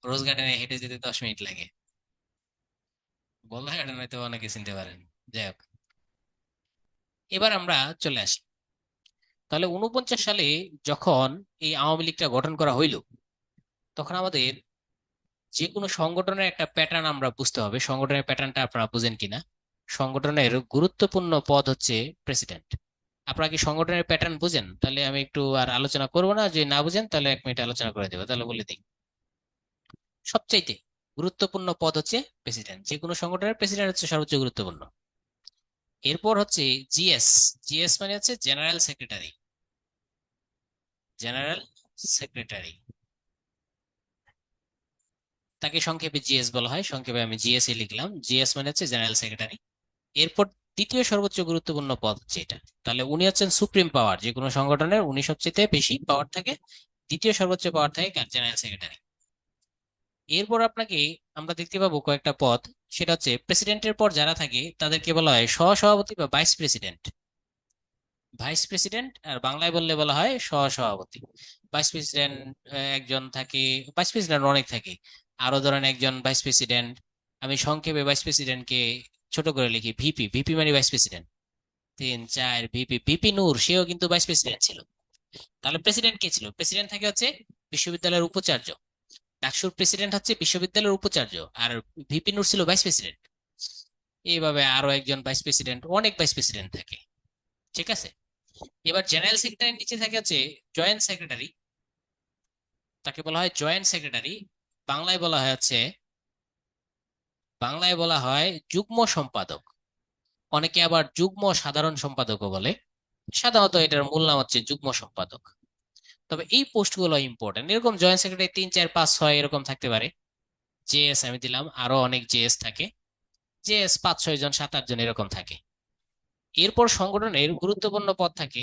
রোজ গার্ডেনে হেঁটে যেতে 10 মিনিট লাগে। বলদা গার্ডেন হয়তো অনেকে চিনতে পারেন। যাই হোক, এবার আমরা চলে আসি। তাহলে 49 সালে যখন এই আওয়ামী লীগটা গঠন করা হইল, তখন আমাদের যে কোনো সংগঠনের একটা প্যাটার্ন আমরা বুঝতে হবে। সংগঠনের প্যাটার্নটা আপনারা বুঝেন কিনা? সংগঠনের গুরুত্বপূর্ণ পদ হচ্ছে প্রেসিডেন্ট। আপনারা কি সংগঠনের প্যাটার্ন বুঝেন? তাহলে আমি একটু আর আলোচনা করবো না, যদি না বুঝেন তাহলে 1 মিনিট আলোচনা করে দেবো, তাহলে বলে দিই। সবচাইতে গুরুত্বপূর্ণ পদ হচ্ছে প্রেসিডেন্ট, যে কোনো সংগঠনের প্রেসিডেন্ট হচ্ছে সর্বোচ্চ গুরুত্বপূর্ণ। এরপর হচ্ছে জিএস। জিএস মানে হচ্ছে জেনারেল সেক্রেটারি। জেনারেল সেক্রেটারি, তাকে সংক্ষেপে জিএস বলা হয়, সংক্ষেপে আমি জিএস এ লিখলাম। জিএস মানে হচ্ছে জেনারেল সেক্রেটারি। এরপর দ্বিতীয় সর্বোচ্চ গুরুত্বপূর্ণ পদ হচ্ছে এটা। তাহলে উনি হচ্ছেন সুপ্রিম পাওয়ার, যে কোনো সংগঠনের উনি সবচেয়ে বেশি পাওয়ার থাকে। দ্বিতীয় সর্বোচ্চ পাওয়ার থাকে কার? General secretary. এরপর আপনাকে আমরা দেখতে পাবো কয়েকটা পদ। সেটা হচ্ছে প্রেসিডেন্টের পর যারা থাকে তাদেরকে বলা হয় সহসভাপতি বা ভাইস প্রেসিডেন্ট। ভাইস প্রেসিডেন্ট আর বাংলায় বললে বলা হয় সহসভাপতি। ভাইস প্রেসিডেন্ট একজন থাকে, ভাইস প্রেসিডেন্ট অনেক থাকে। আরো ধরেন একজন ভাইস প্রেসিডেন্ট, আমি সংক্ষেপে ভাইস প্রেসিডেন্টকে ছোট করে লিখি ভিপি। ভিপি মানে ভাইস প্রেসিডেন্ট। তিন চার ভিপি। ভিপি নূর সেও কিন্তু ভাইস প্রেসিডেন্ট ছিল। তাহলে প্রেসিডেন্ট কে ছিল? প্রেসিডেন্ট থাকে হচ্ছে বিশ্ববিদ্যালয়ের উপাচার্য। ডাকসুর প্রেসিডেন্ট হচ্ছে বিশ্ববিদ্যালয়ের উপাচার্য। আর ভিপি নূর ছিল ভাইস প্রেসিডেন্ট। এইভাবে আরো একজন ভাইস প্রেসিডেন্ট, অনেক ভাইস প্রেসিডেন্ট থাকে। ঠিক আছে। এবার জেনারেল সেক্রেটারির নিচে থাকে হচ্ছে জয়েন্ট সেক্রেটারি। তাকে বলা হয় জয়েন্ট সেক্রেটারি। বাংলায় বলা হয় হচ্ছে, বাংলায় বলা হয় যুগ্ম সম্পাদক। অনেকে আবার যুগ্ম সাধারণ সম্পাদকও বলে। সাধারণত এটার মূল নাম হচ্ছে যুগ্ম সম্পাদক। তবে এই পোস্টগুলো ইম্পর্টেন্ট। এরকম জয়েন্ট সেক্রেটারি 3 4 5 6 এরকম থাকতে পারে। জেএস আমি দিলাম, আরো অনেক জেএস থাকে। জেএস 5 6 জন 7 8 জন এরকম থাকে। এরপর সংগঠনের গুরুত্বপূর্ণ পদ থাকে।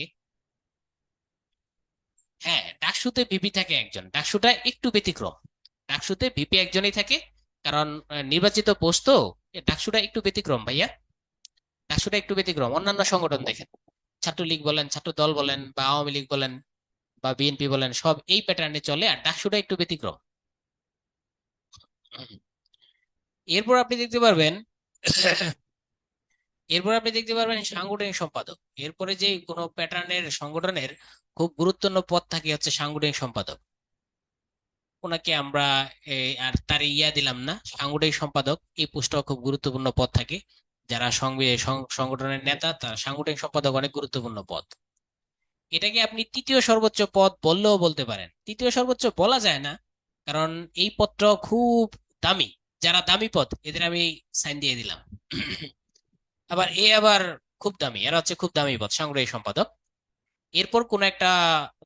হ্যাঁ, ডাকসুতে ভিপি থাকে একজন, ডাকসুটা একটু ব্যতিক্রম। ডাকসুতে ভিপি একজনই থাকে, কারণ নির্বাচিত পোস্ট তো। ডাকসুটা একটু ব্যতিক্রম ভাইয়া। ডাকসুটা একটু ব্যতিক্রম। অন্যান্য সংগঠন দেখেন, ছাত্রলীগ বলেন, ছাত্র দল বলেন, বা আওয়ামী লীগ বলেন, বা বিএনপি বলেন, সব এই প্যাটার্নে চলে। আর ডাকসুটা একটু ব্যতিক্রম। এরপর আপনি দেখতে পারবেন এরপর আপনি দেখতে পারবেন সাংগঠনিক সম্পাদক। এরপরে যে কোনো প্যাটার্নের সংগঠনের খুব গুরুত্বপূর্ণ পদ থাকে হচ্ছে সাংগঠনিক সম্পাদক। ওনাকে আমরা আর তার ইয়া দিলাম না, সাংগঠনিক সম্পাদক এই পোস্টটাও খুব গুরুত্বপূর্ণ পদ থাকে। যারা সংগঠনের নেতা, তার সাংগঠনিক সম্পাদক অনেক গুরুত্বপূর্ণ পদ। এটাকে আপনি তৃতীয় সর্বোচ্চ পদ বললেও বলতে পারেন। তৃতীয় সর্বোচ্চ বলা যায় না, কারণ এই পদটা খুব দামি। যারা দামি পদ এদের আমি সাইন দিয়ে দিলাম। আবার খুব দামি, এরা হচ্ছে খুব দামি পদ, সাংগঠনিক সম্পাদক। এরপর কোন একটা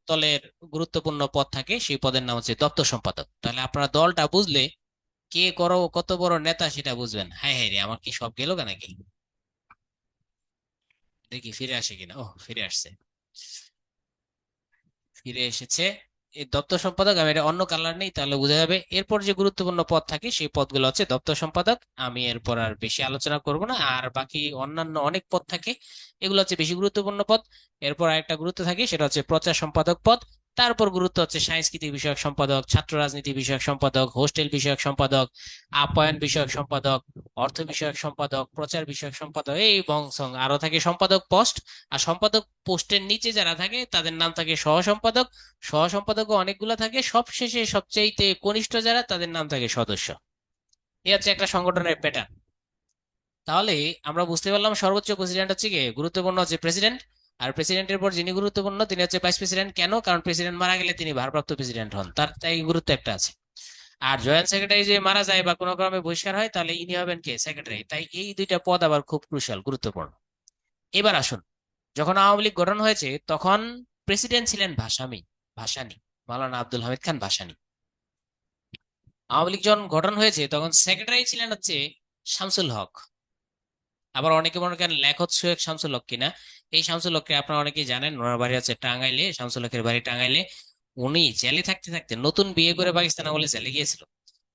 দলের গুরুত্বপূর্ণ পদ থাকে, সেই পদের নাম হচ্ছে দপ্তর সম্পাদক। তাহলে আপনারা দলটা বুঝলে কে করো কত বড় নেতা সেটা বুঝবেন। হায় হায় রে, আমার কি সব গেল নাকি? দেখি ফিরে আসে কিনা। ও, ফিরে আসছে, ফিরে এসেছে। এই দপ্তর সম্পাদক, আমি এটা অন্য কালার নেই তাহলে বোঝা যাবে। এরপর যে গুরুত্বপূর্ণ পদ থাকে সেই পদগুলো হচ্ছে দপ্তর সম্পাদক। আমি এরপর আর বেশি আলোচনা করব না। আর বাকি অন্যান্য অনেক পদ থাকে, এগুলো হচ্ছে বেশি গুরুত্বপূর্ণ পদ। এরপর আরেকটা গুরুত্ব থাকে, সেটা হচ্ছে প্রচার সম্পাদক পদ। তারপর গুরুত্ব হচ্ছে সাংস্কৃতিক বিষয়ক সম্পাদক, ছাত্র রাজনীতি বিষয়ক সম্পাদক, হোস্টেল বিষয়ক সম্পাদক, আপ্যায়ন বিষয়ক সম্পাদক, অর্থ বিষয়ক সম্পাদক, প্রচার বিষয়ক সম্পাদক, এই বংশং আরো থাকে সম্পাদক পোস্ট। আর সম্পাদক পোস্টের নিচে যারা থাকে তাদের নাম থাকে সহ সম্পাদক। সহ সম্পাদকও অনেকগুলো থাকে, সবশেষে সবচেয়ে কনিষ্ঠ যারা তাদের নাম থাকে সদস্য। এই হচ্ছে একটা সংগঠনের প্যাটার্ন। তাহলে আমরা বুঝতে পারলাম সর্বোচ্চ প্রেসিডেন্ট হচ্ছে কি গুরুত্বপূর্ণ হচ্ছে প্রেসিডেন্ট। আর প্রেসিডেন্টের পর যিনি গুরুত্বপূর্ণ তিনি হচ্ছে ভাইস প্রেসিডেন্ট। কেন? কারণ প্রেসিডেন্ট মারা গেলে তিনি ভারপ্রাপ্ত প্রেসিডেন্ট হন, তার তাই গুরুত্ব একটা আছে। আর জয়েন্ট সেক্রেটারি যে মারা যায় বা কোনো কারণে বহিষ্কার হয়, তাহলে ইনি হবেন কে? সেক্রেটারি। তাই এই দুইটা পদ আবার খুব ক্রুশাল, গুরুত্বপূর্ণ। এবার আসুন, যখন আওয়ামী লীগ গঠন হয়েছে তখন প্রেসিডেন্ট ছিলেন ভাসানী, মাওলানা আব্দুল হামিদ খান ভাসানী। আওয়ামী লীগ যখন গঠন হয়েছে তখন সেক্রেটারি ছিলেন হচ্ছে শামসুল হক। আবার অনেকে মনে করেন লেখক সৈয়দ শামসুল হক কিনা। এই শামসুল হককে আপনারা অনেকেই জানেন, ওনার বাড়ি হচ্ছে টাঙ্গাইলে, শামসুল হকের বাড়ি টাঙ্গাইলে। উনি জেলে থাকতে থাকতে, নতুন বিয়ে করে পাকিস্তানে বলে জেলে গিয়েছিল।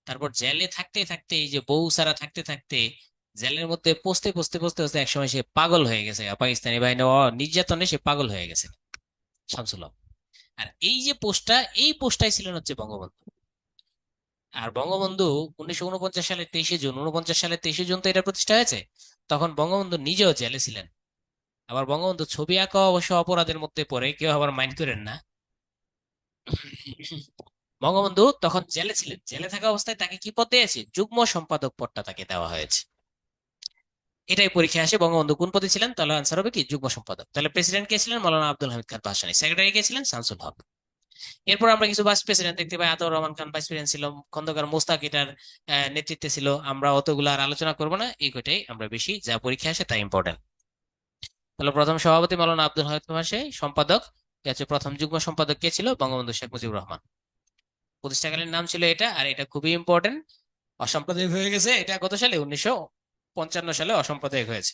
তারপর জেলে থাকতে থাকতে, এই যে বউ সারা থাকতে থাকতে, জেলের মধ্যে পচতে পচতে পচতে পচতে একসময় সে পাগল হয়ে গেছে, পাকিস্তানি বাহিনী নির্যাতনে সে পাগল হয়ে গেছে শামসুল হক। আর এই যে পোস্টটা, এই পোস্টটাই ছিলেন হচ্ছে বঙ্গবন্ধু। আর বঙ্গবন্ধু 1949 সালের 23শে জুন, 1949 সালের 23শে জুন তো এটা প্রতিষ্ঠা হয়েছে। তখন বঙ্গবন্ধু নিজেও জেলে ছিলেন। আবার বঙ্গবন্ধু ছবি আঁকা অবশ্য অপরাধের মধ্যে পড়ে, কেউ আবার মাইন্ড করেন না। বঙ্গবন্ধু তখন জেলে ছিলেন, জেলে থাকা অবস্থায় তাকে কি পদ দিয়েছে? যুগ্ম সম্পাদক পদটা তাকে দেওয়া হয়েছে। এটাই পরীক্ষায় আসে, বঙ্গবন্ধু কোন পদে ছিলেন? তাহলে আনসার হবে কি যুগ্ম সম্পাদক। তাহলে প্রেসিডেন্ট কে ছিলেন? মাওলানা আব্দুল হামিদ খান ভাসানী। সেক্রেটারি কে ছিলেন? শামসুল হক। এরপর আমরা কিছু ভাইস প্রেসিডেন্ট দেখতে পাই। আতাউর রহমান খান ভাইস প্রেসিডেন্ট ছিল, খন্দকার মোস্তাক এটার নেতৃত্বে ছিল। আমরা অতগুলো আর আলোচনা করবো না, এই কয়টাই আমরা বেশি যা পরীক্ষা আসে তাই ইম্পর্টেন্ট। তাহলে প্রথম সভাপতি মাওলানা আব্দুল হামিদ ভাসানী, সম্পাদক এ হচ্ছে প্রথম যুগ্ম সম্পাদক কে ছিল? বঙ্গবন্ধু শেখ মুজিবুর রহমান। প্রতিষ্ঠাকালীন নাম ছিল এটা। আর এটা খুবই ইম্পর্টেন্ট। অসাম্প্রদায়িক হয়ে গেছে এটা কত সালে? 1955 সালে অসাম্প্রদায়িক হয়েছে।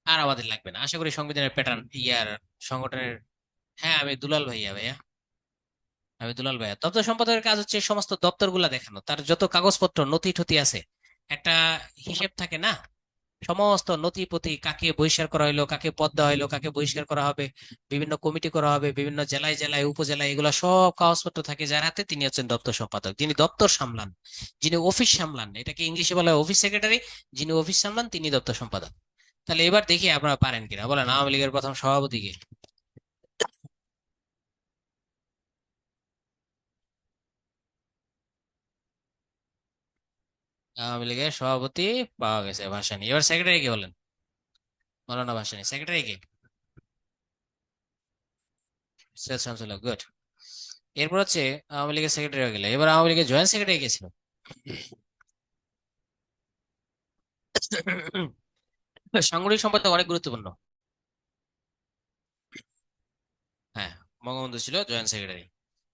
আর আমাদের লাগবে না, আশা করি সংবিধানের প্যাটার্ন ইয়ার সংগঠনের। হ্যাঁ, আমি দুলাল ভাইয়া। ভাইয়া আমি দুলাল ভাইয়া। দপ্তর সম্পাদকের কাজ হচ্ছে সমস্ত দপ্তরগুলা দেখানো, তার যত কাগজপত্র নথি টথি আছে, একটা হিসেব থাকে না, সমস্ত নথিপতি, কাকে বহিষ্কার করা হইলো, কাকে পদ দেওয়া হইলো, কাকে বহিষ্কার করা হবে, বিভিন্ন কমিটি করা হবে বিভিন্ন জেলায় জেলায় উপজেলায়, এগুলো সব কাগজপত্র থাকে যার হাতে, তিনি হচ্ছেন দপ্তর সম্পাদক, যিনি দপ্তর সামলান, যিনি অফিস সামলান, এটাকে ইংলিশে বলা হয় অফিস সেক্রেটারি। যিনি অফিস সামলান তিনি দপ্তর সম্পাদক। তাহলে এবার দেখি আপনারা পারেন কিনা, বলেন আওয়ামী লীগের প্রথম সভাপতি কে? আওয়ামী লীগের সভাপতি পাওয়া গেছে, ভাসানী। এবার সেক্রেটারি কে বলেন? মৌলানা ভাসানী। সেক্রেটারি কে? সৈয়দ শামসুল্লাহ, গুড। এরপর হচ্ছে আওয়ামী লীগের সেক্রেটারি হয়ে গেলে, এবার আওয়ামী লীগের জয়েন্ট সেক্রেটারি কে ছিল? সাংগঠনিক সম্পাদক অনেক গুরুত্বপূর্ণ। হ্যাঁ, বঙ্গবন্ধু ছিল জয়েন্ট সেক্রেটারি।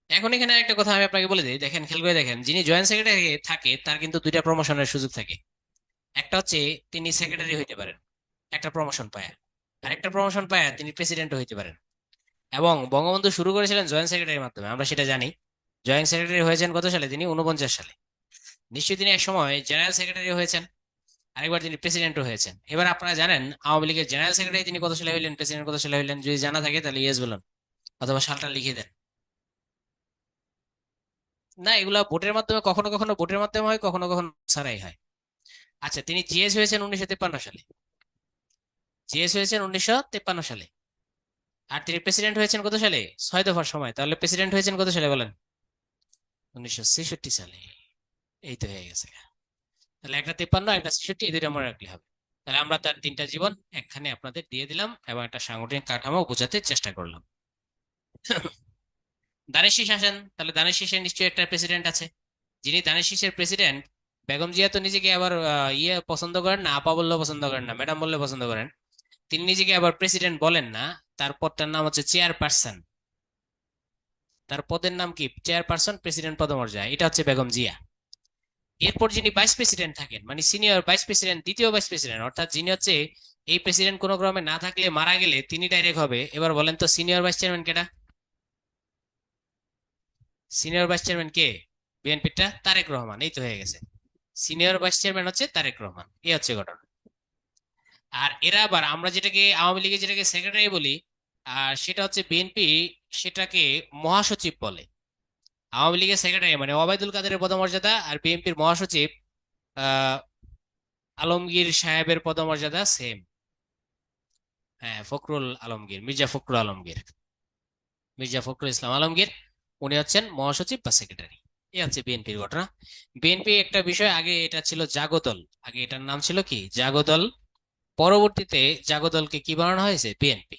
এখন এখানে একটা কথা আমি আপনাকে বলে দিই, দেখেন খেয়াল করে দেখেন, যিনি জয়েন্ট সেক্রেটারি থাকে তার কিন্তু দুইটা প্রমোশনের সুযোগ থাকে। একটা হচ্ছে তিনি সেক্রেটারি হইতে পারেন, একটা প্রমোশন পায়। আর একটা প্রমোশন পায় তিনি প্রেসিডেন্ট হইতে পারেন। এবং বঙ্গবন্ধু শুরু করেছিলেন জয়েন্ট সেক্রেটারির মাধ্যমে, আমরা সেটা জানি। জয়েন্ট সেক্রেটারি হয়েছেন কত সালে? তিনি 49 সালে। নিশ্চয়ই তিনি এক সময় জেনারেল সেক্রেটারি হয়েছেন, আরেকবার তিনি প্রেসিডেন্টও হয়েছেন। এবার আপনারা জানেন আওয়ামী লীগের জেনারেল সেক্রেটারি তিনি কত সালে হইলেন, প্রেসিডেন্ট কত সালে হইলেন? যদি জানা থাকে তাহলে ইয়েস বলুন, অথবা সালটা লিখে দেন। না, এগুলা ভোটের মাধ্যমে, কখনো কখনো ভোটের মাধ্যমে হয়, কখনো কখনো ছাড়াই হয়। আচ্ছা, তিনি জিএস হয়েছেন 1953 সালে। জিএস হয়েছেন 1953 সালে। আর তিনি প্রেসিডেন্ট হয়েছেন কত সালে? 6 দফার সময়। তাহলে প্রেসিডেন্ট হয়েছেন কত সালে বলেন? 1966 সালে। এই তো হয়ে গেছে। তাহলে একটা 53, একটা 66, এই দুইটা মনে রাখলে হবে। তাহলে আমরা তার তিনটা জীবন একখানে আপনাদের দিয়ে দিলাম এবং একটা সাংগঠনিক কাঠামো বোঝাতে চেষ্টা করলাম। দানের শীষ আসেন, তাহলে দানের শীষের নিশ্চয়ই একটা প্রেসিডেন্ট আছে। যিনি দানের শীষের প্রেসিডেন্ট, বেগম জিয়া তো নিজেকে আবার ইয়ে পছন্দ করেন না, আপা বললেও পছন্দ করেন না, ম্যাডাম বললে পছন্দ করেন। তিনি নিজেকে আবার প্রেসিডেন্ট বলেন না, তার পদটার নাম হচ্ছে চেয়ারপারসন। তার পদের নাম কি? চেয়ারপারসন, প্রেসিডেন্ট পদমর্যাদা, এটা হচ্ছে বেগম জিয়া। এরপর যিনি ভাইস প্রেসিডেন্ট থাকেন, মানে সিনিয়র ভাইস প্রেসিডেন্ট, দ্বিতীয় ভাইস প্রেসিডেন্ট, অর্থাৎ যিনি হচ্ছে এই প্রেসিডেন্ট কোনো ক্রমে না থাকলে মারা গেলে তিনি ডাইরেক্ট হবে। এবার বলেন তো সিনিয়র ভাইস চেয়ারম্যান কেটা? সিনিয়র ভাইস চেয়ারম্যান কে? বিএনপিটা তারেক রহমান, এই তো হয়ে গেছে। সিনিয়র ভাইস চেয়ারম্যান হচ্ছে তারেক রহমান, এই হচ্ছে ঘটনা। আর এরা আবার, আমরা যেটাকে আওয়ামী লীগের যেটাকে সেক্রেটারি বলি, আর সেটা হচ্ছে বিএনপি সেটাকে মহাসচিব বলে। আওয়ামী লীগের সেক্রেটারি মানে ওবায়দুল কাদেরের পদমর্যাদা, আর বিএনপির মহাসচিব আহ আলমগীর সাহেবের পদমর্যাদা সেম। হ্যাঁ, ফখরুল আলমগীর, মির্জা ফখরুল আলমগীর, মির্জা ফখরুল ইসলাম আলমগীর, উনি হচ্ছেন মহাসচিব বা সেক্রেটারি। এই হচ্ছে বিএনপির ঘটনা। বিএনপি একটা বিষয়, আগে এটা ছিল জাগদল, আগে এটার নাম ছিল কি? জাগদল। পরবর্তীতে জাগদলকে কি বানানো হয়েছে? বিএনপি।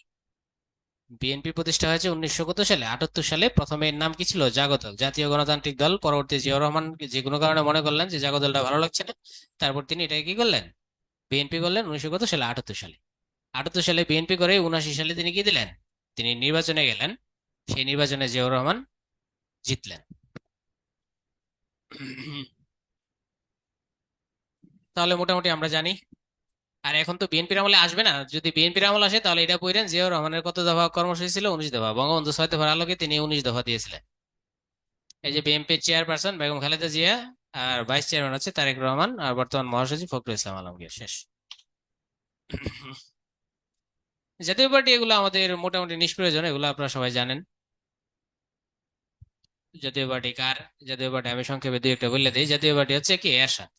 বিএনপি প্রতিষ্ঠা হয়েছে 1900 কত সালে? 78 সালে। প্রথমে এর নাম কি ছিল? জাগদল, জাতীয় গণতান্ত্রিক দল। পরবর্তী জিয়াউর রহমান যে কোনো কারণে মনে করলেন যে জাগদলটা ভালো লাগছে না, তারপর তিনি এটাকে কি করলেন? বিএনপি করলেন। 1900 কত সালে? 78 সালে। 78 সালে বিএনপি করে 79 সালে তিনি কি দিলেন? তিনি নির্বাচনে গেলেন। সেই নির্বাচনে জিয়াউর রহমান জিতলেন। তাহলে মোটামুটি আমরা জানি। আর এখন তো বিএনপির আমলে আসবে না, যদি বিএনপির আমল আসে তাহলে এটা পড়েন, জিয়াউর রহমানের কত দফা কর্মসূচি ছিল? 19 দফা। বঙ্গবন্ধু 6 দফার আলোকে তিনি 19 দফা দিয়েছিলেন। এই যে বিএনপির চেয়ারপারসন বেগম খালেদা জিয়া, আর ভাইস চেয়ারম্যান হচ্ছে তারেক রহমান, আর বর্তমান মহাসচিব ফখরুল ইসলাম আলমগীর। শেষ। জাতীয় পার্টি এগুলো আমাদের মোটামুটি নিষ্প্রয়োজন, এগুলো আপনারা সবাই জানেন। জাতীয় পার্টি কার? জাতীয় পার্টি আমি সংক্ষেপে দুই একটা বলে দিই। জাতীয় পার্টি হচ্ছে কি? এরশাদ।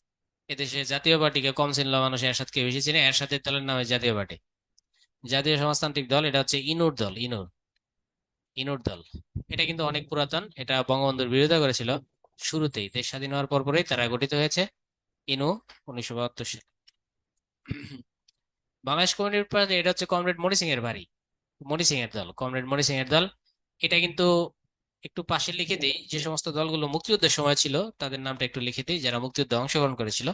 এদেশে জাতীয় পার্টিকে কম চিনল মানুষ, এরশাদকে বেশি চিনে। এরশাদের দলের নাম হচ্ছে জাতীয় পার্টি। জাতীয় সমাজতান্ত্রিক দল এটা হচ্ছে ইনুর দল, ইনুর, ইনুর দল। এটা কিন্তু অনেক পুরাতন, এটা বঙ্গবন্ধুর বিরোধিতা করেছিল শুরুতেই, দেশ স্বাধীন হওয়ার পরপরই তারা গঠিত হয়েছে। ইনু 1972 সালে। বাংলাদেশ কমিউনিস্ট পার্টি এটা হচ্ছে কমরেড মনি সিং এর বাড়ি, মনি সিং এর দল, কমরেড মনি সিং এর দল। এটা কিন্তু একটু পাশে লিখে দিই, যে সমস্ত দলগুলো মুক্তিযুদ্ধের সময় ছিল তাদের নামটা একটু লিখে দিই, যারা মুক্তিযুদ্ধে অংশগ্রহণ করেছিল।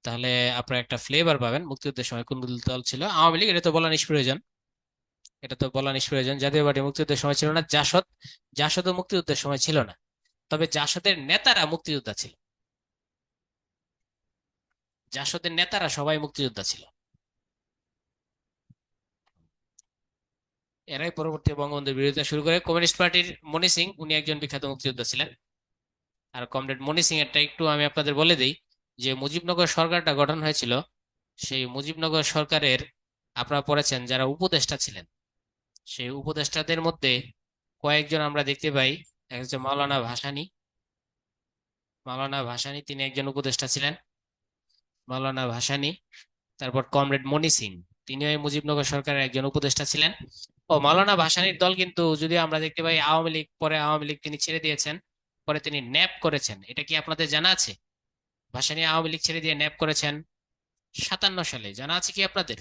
তাহলে আপনারা একটা ফ্লেভার পাবেন মুক্তিযুদ্ধের সময় কোন দল ছিল। আওয়ামী লীগ এটা তো বলা নিষ্প্রয়োজন, এটা তো বলা নিষ্প্রয়োজন। জাতীয় পার্টি মুক্তিযুদ্ধের সময় ছিল না। জাসদ, জাসদও মুক্তিযুদ্ধের সময় ছিল না, তবে জাসদের নেতারা মুক্তিযোদ্ধা ছিল। জাসদের নেতারা সবাই মুক্তিযোদ্ধা ছিল। এরাই পরবর্তী বঙ্গবন্ধুর বিরোধিতা শুরু করে। কমিউনিস্ট পার্টির মনি সিং, উনি একজন বিখ্যাত মুক্তিযোদ্ধা ছিলেন। আর কমরেড মনি সিং এরটা একটু আমি আপনাদের বলে দিই, যে মুজিবনগর সরকারটা গঠন হয়েছিল, সেই মুজিবনগর সরকারের আপনারা পড়েছেন যারা উপদেষ্টা ছিলেন, সেই উপদেষ্টাদের মধ্যে কয়েকজন আমরা দেখতে পাই। এক হচ্ছে মাওলানা ভাসানী। মাওলানা ভাসানী তিনি একজন উপদেষ্টা ছিলেন, মাওলানা ভাসানী। তারপর কমরেড মনি সিং, তিনিও এই মুজিবনগর সরকারের একজন উপদেষ্টা ছিলেন। ও মাওলানা ভাসানীর দল কিন্তু, যদি আমরা দেখতে পাই আওয়ামী লীগ, পরে আওয়ামী লীগ তিনি ছেড়ে দিয়েছেন, পরে তিনি ন্যাপ করেছেন, এটা কি আপনাদের জানা আছে? ভাসানী আওয়ামী লীগ ছেড়ে দিয়ে ন্যাপ করেছেন 57 সালে, জানা আছে কি আপনাদের?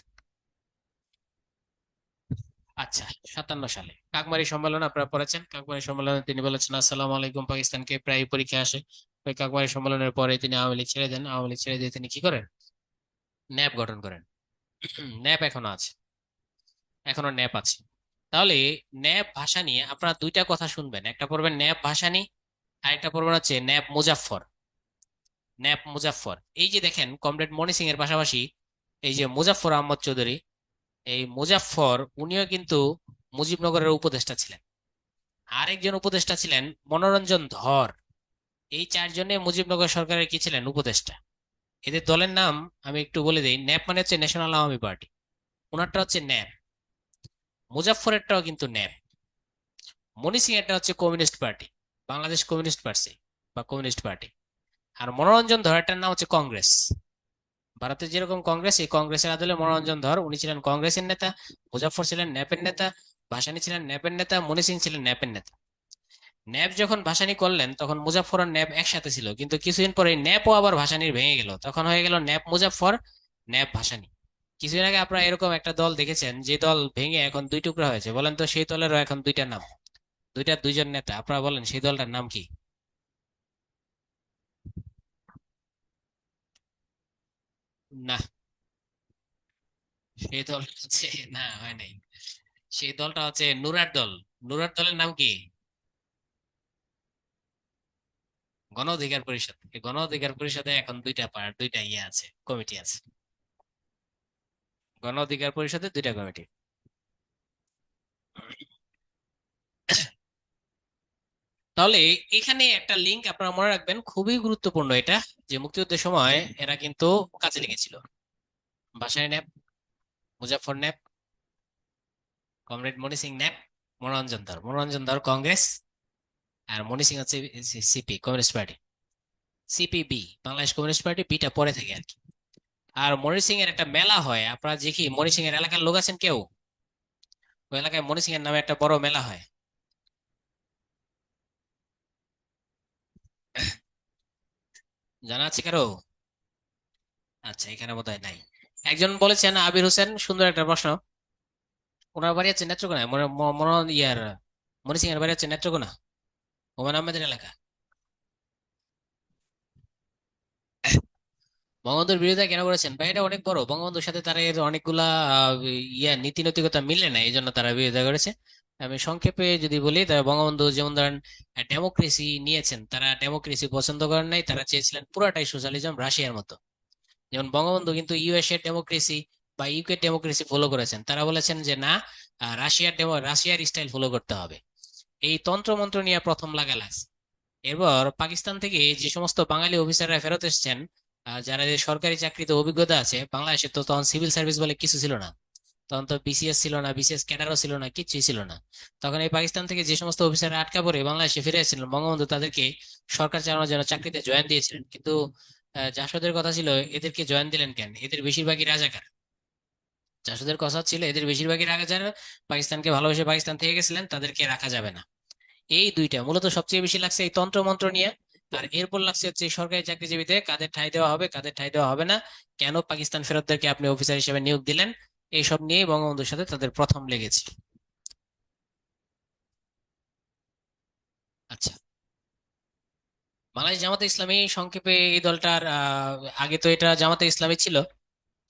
আচ্ছা, 57 সালে কাকমারি সম্মেলন আপনারা পড়েছেন। কাকমারি সম্মেলনে তিনি বলেছেন আসসালামু আলাইকুম পাকিস্তানকে, প্রায় পরীক্ষা আসে। ওই কাকমারি সম্মেলনের পরে তিনি আওয়ামী লীগ ছেড়ে দেন। আওয়ামী লীগ ছেড়ে দিয়ে তিনি কি করেন? ন্যাপ গঠন করেন। ন্যাপ এখনো আছে, এখনো ন্যাপ আছে। তাহলে ন্যাপ ভাষা নিয়ে আপনারা দুইটা কথা শুনবেন, একটা পড়বেন ন্যাপ ভাসানী, আর একটা পড়বেন হচ্ছে ন্যাপ মুজাফফর। ন্যাপ মুজাফফর, এই যে দেখেন কমরেড মনি সিং এর পাশাপাশি এই যে মুজাফফর আহমদ চৌধুরী, এই মুজাফফর উনিও কিন্তু মুজিবনগরের উপদেষ্টা ছিলেন। আরেকজন উপদেষ্টা ছিলেন মনোরঞ্জন ধর। এই চারজনে মুজিবনগর সরকারের কি ছিলেন? উপদেষ্টা। এদের দলের নাম আমি একটু বলে দিই। ন্যাপ মানে হচ্ছে ন্যাশনাল আওয়ামী পার্টি, ওনারটা হচ্ছে ন্যাপ। মুজাফফরেরটাও কিন্তু ন্যাপ। মনি সিং এরটা হচ্ছে communist party, Bangladesh communist party বা কমিউনিস্ট পার্টি। আর মনোরঞ্জন ধরটার নাম হচ্ছে কংগ্রেস। ভারতের যেরকম কংগ্রেস, এই কংগ্রেসের আদলে মনোরঞ্জন ধর, উনি ছিলেন কংগ্রেসের নেতা। মুজাফফর ছিলেন ন্যাপের নেতা। ভাসানী ছিলেন ন্যাপের নেতা। মনি সিং ছিলেন ন্যাপের নেতা। ন্যাপ যখন ভাসানী করলেন তখন মুজাফফর আর ন্যাপ একসাথে ছিল, কিন্তু কিছুদিন পরে ন্যাপও আবার ভাসানীর ভেঙে গেল, তখন হয়ে গেল ন্যাপ মুজাফফর, ন্যাপ ভাসানী। কিছুদিন আগে আপনারা এরকম একটা দল দেখেছেন, যে দল ভেঙে এখন দুই টুকরা হয়েছে, বলেন তো সেই দলেরও এখন দুইটা নাম, দুইটা দুইজন নেতা, আপনারা বলেন সেই দলটার নাম কি? না, সেই দল হচ্ছে, না হয় নাই, সেই দলটা হচ্ছে নুরার দল। নুরার দলের নাম কি? গণ অধিকার পরিষদ। এই গণ অধিকার পরিষদে এখন দুইটা পার্ট, দুইটা ইয়ে আছে, কমিটি আছে। গণ অধিকার পরিষদে দুইটা কমিটি। তাহলে এখানে একটা লিঙ্ক আপনারা মনে রাখবেন, খুবই গুরুত্বপূর্ণ এটা, যে মুক্তিযুদ্ধের সময় এরা কিন্তু কাজে লেগেছিল। Bhashani NAP, Muzaffar NAP, comrade Moni Singh NAP, Manoranjan Dhar Congress, আর মনি সিং হচ্ছে CP communist party. CPB Bangladesh communist party, বিটা পরে থেকে আর কি। আর মনি সিং এর একটা মেলা হয়, আপনারা দেখি মনি সিং এর এলাকার লোক আছেন কেউ? ওই এলাকায় মনি সিং এর নামে একটা বড় মেলা হয়, জানা আছে কারো? আচ্ছা, এখানে বোধহয় নাই। একজন বলেছেন আবির হোসেন, সুন্দর একটা প্রশ্ন। ওনার বাড়ি হচ্ছে নেত্রকোনায়, মনে মনে ইয়ার মনি সিং এর বাড়ি হচ্ছে নেত্রকোনা, হুমায়ুন আহমেদের এলাকা। বঙ্গবন্ধুর বিরোধিতা কেন করেছেন ভাই? এটা অনেক বড়, বঙ্গবন্ধুর সাথে তারা এর অনেকগুলা নীতি নৈতিকতা মিলে না, এই জন্য তারা বিরোধিতা করেছে। আমি সংক্ষেপে যদি বলি, তারা বঙ্গবন্ধু যেমন ধরেন ডেমোক্রেসি নিয়েছেন, তারা ডেমোক্রেসি পছন্দ করেন নাই, তারা চেয়েছিলেন পুরাটাই সোশ্যালিজম, রাশিয়ার মতো। যেমন বঙ্গবন্ধু কিন্তু ইউএস এর ডেমোক্রেসি বা ইউকে ডেমোক্রেসি ফলো করেছেন, তারা বলেছেন যে না, রাশিয়ার স্টাইল ফলো করতে হবে। এই তন্ত্র মন্ত্র নিয়ে প্রথম লাগছে। এরপর পাকিস্তান থেকে যে সমস্ত বাঙালি অফিসাররা ফেরত এসেছেন, যারা যে সরকারি চাকরিতে অভিজ্ঞতা আছে, বাংলাদেশে তো তখন সিভিল সার্ভিস বলে কিছু ছিল না, তখন তো বিসিএস ছিল না, বিসিএস ক্যাডারও ছিল না, কিছুই ছিল না। তখন এই পাকিস্তান থেকে যে সমস্ত অফিসাররা আটকা পড়ে বাংলাদেশে ফিরে এসেছিলেন, বঙ্গবন্ধু তাদেরকে সরকার চালানোর জন্য চাকরিতে জয়েন দিয়েছিলেন। কিন্তু জাসদের কথা ছিল, এদেরকে জয়েন দিলেন কেন? এদের বেশিরভাগই রাজাকার। জাসদের কথা ছিল এদের বেশিরভাগই রাজাকার, পাকিস্তানকে ভালোবেসে পাকিস্তান থেকে গেছিলেন, তাদেরকে রাখা যাবে না। এই দুইটা মূলত সবচেয়ে বেশি লাগছে, এই তন্ত্র মন্ত্র নিয়ে। আর এরপর লাগছে হচ্ছে এই সরকারি চাকরিজীবীদের কাদের ঠাঁই দেওয়া হবে, কাদের ঠাঁই দেওয়া হবে না, কেন পাকিস্তান ফেরতদেরকে আপনি অফিসার হিসেবে নিয়োগ দিলেন, এইসব নিয়েই বঙ্গবন্ধুর সাথে তাদের প্রথম লেগেছে। আচ্ছা, বাংলাদেশ জামাতে ইসলামী সংক্ষেপে এই দলটার আগে তো এটা জামাতে ইসলামী ছিল,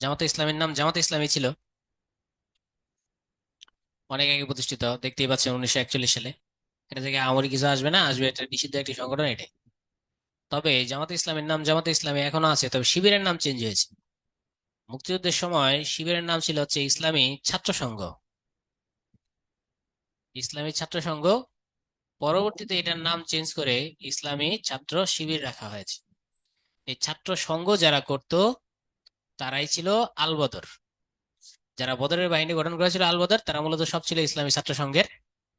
জামাতে ইসলামীর নাম জামাতে ইসলামী ছিল, অনেক আগে প্রতিষ্ঠিত, দেখতেই পাচ্ছেন 1941 সালে। এটা থেকে আমরি কিছু আসবে না, আসবে এটা নিষিদ্ধ একটি সংগঠন এটাই। তবে জামাতে ইসলামের নাম জামাতে ইসলামী এখনো আছে, তবে শিবিরের নাম চেঞ্জ হয়েছে। মুক্তিযুদ্ধের সময় শিবিরের নাম ছিল হচ্ছে ইসলামী ছাত্র সংঘ। ইসলামী ছাত্র সংঘ, পরবর্তীতে এটার নাম চেঞ্জ করে ইসলামী ছাত্র শিবির রাখা হয়েছে। এই ছাত্র সংঘ যারা করত তারাই ছিল আল বদর। যারা বদরের বাহিনী গঠন করেছিল আল বদর, তারা মূলত সব ছিল ইসলামী ছাত্র সংঘের।